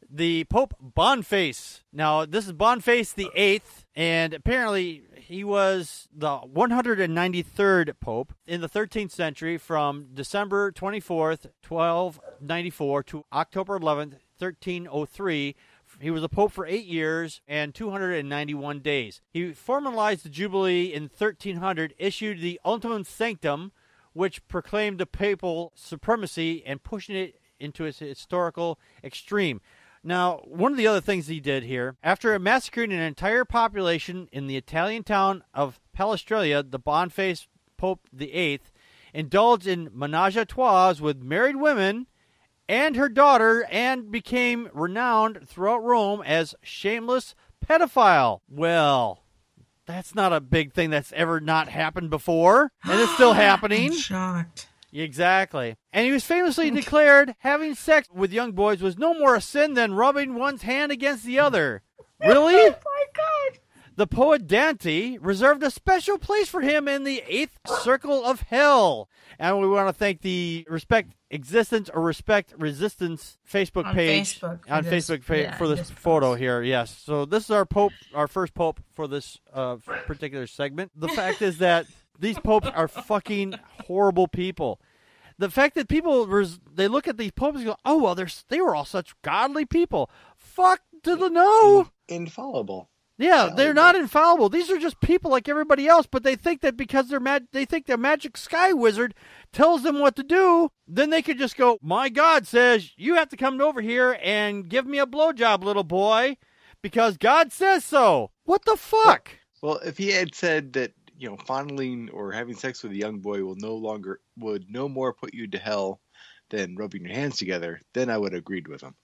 the Pope Boniface. Now, this is Boniface the 8th, and apparently he was the 193rd Pope in the 13th century from December 24th, 1294 to October 11th, 1303. He was a Pope for 8 years and 291 days. He formalized the Jubilee in 1300, issued the Ultimum Sanctum, which proclaimed the papal supremacy and pushing it into its historical extreme. Now, one of the other things he did here, after massacring an entire population in the Italian town of Palestrina, the Boniface Pope VIII indulged in menage a trois with married women and her daughter and became renowned throughout Rome as shameless pedophile. Well, that's not a big thing that's ever not happened before, and it's still happening.
I'm shocked.
Exactly. And he was famously declared having sex with young boys was no more a sin than rubbing one's hand against the other. Really?
Oh, my God.
The poet Dante reserved a special place for him in the 8th circle of hell. And we want to thank the Respect Existence or Respect Resistance Facebook page for this photo here. Yes. So this is our pope, our first pope for this particular segment. The fact is that these popes are fucking horrible people. The fact that people, they look at these popes and go, oh, well, they were all such godly people. Fuck to the no.
Infallible.
Yeah, they're not infallible. These are just people like everybody else, but they think that because they think their magic sky wizard tells them what to do, then they could just go, my God says, you have to come over here and give me a blowjob, little boy, because God says so. What the fuck?
Well, if he had said that, fondling or having sex with a young boy would no more put you to hell than rubbing your hands together, then I would have agreed with him.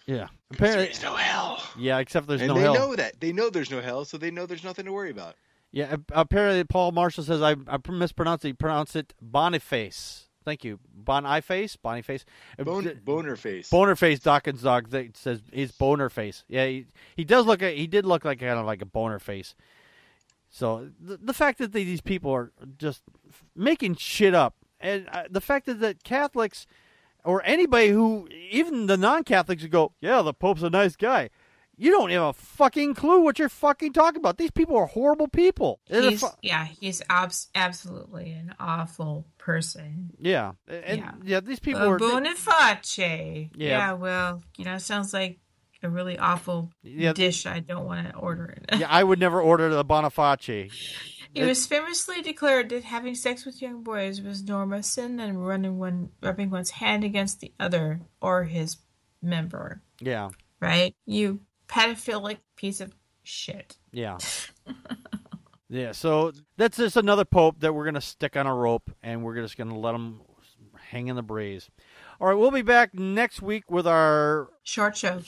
Yeah. Apparently,
there's no hell.
Yeah, except there's no
And
hell.
they know that. They know there's no hell, so they know there's nothing to worry about.
Yeah, apparently Paul Marshall says I mispronounced it. He pronounced it Boniface. Thank you. Boniface? Boniface.
Bonerface.
Bonerface Dawkins dog that says he's Bonerface. Yeah, he did look like kind of like a boner face. So the fact that these people are just making shit up, and the fact that Catholics or anybody who, even the non-Catholics, would go, yeah, the Pope's a nice guy. You don't have a fucking clue what you're fucking talking about. These people are horrible people.
He's absolutely an awful person.
Yeah. These people are...
Boniface. Yeah, well, sounds like a really awful dish I don't want to order it.
Yeah, I would never order the Boniface.
It was famously declared that having sex with young boys was normal sin and rubbing one's hand against the other or his member.
Yeah.
Right? You pedophilic piece of shit.
Yeah. Yeah, so that's just another pope that we're going to stick on a rope, and we're just going to let him hang in the breeze. All right, we'll be back next week with our...
Short show.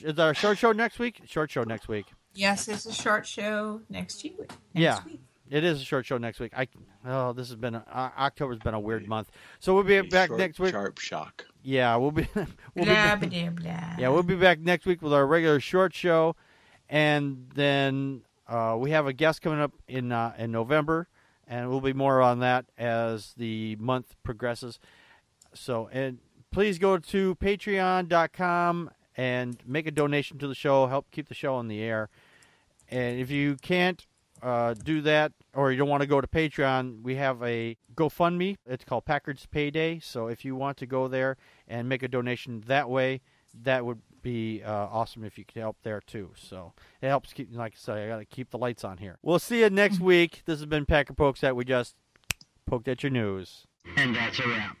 Is our short show next week? Short show next week.
Yes, it's a short show next week.
It is a short show next week. This has been October's been a weird month. So we'll be back next week.
Sharp shock.
Yeah, we'll be
blah.
Yeah, we'll be back next week with our regular short show, and then we have a guest coming up in November, and we'll be more on that as the month progresses. So, and please go to patreon.com and make a donation to the show, help keep the show on the air. And if you can't do that, or you don't want to go to Patreon, we have a GoFundMe. It's called Packard's Payday. So if you want to go there and make a donation that way, that would be awesome if you could help there too. So it helps keep, like I said, I got to keep the lights on here. We'll see you next week. This has been Packard Pokes That. We just poked at your news.
And that's a wrap.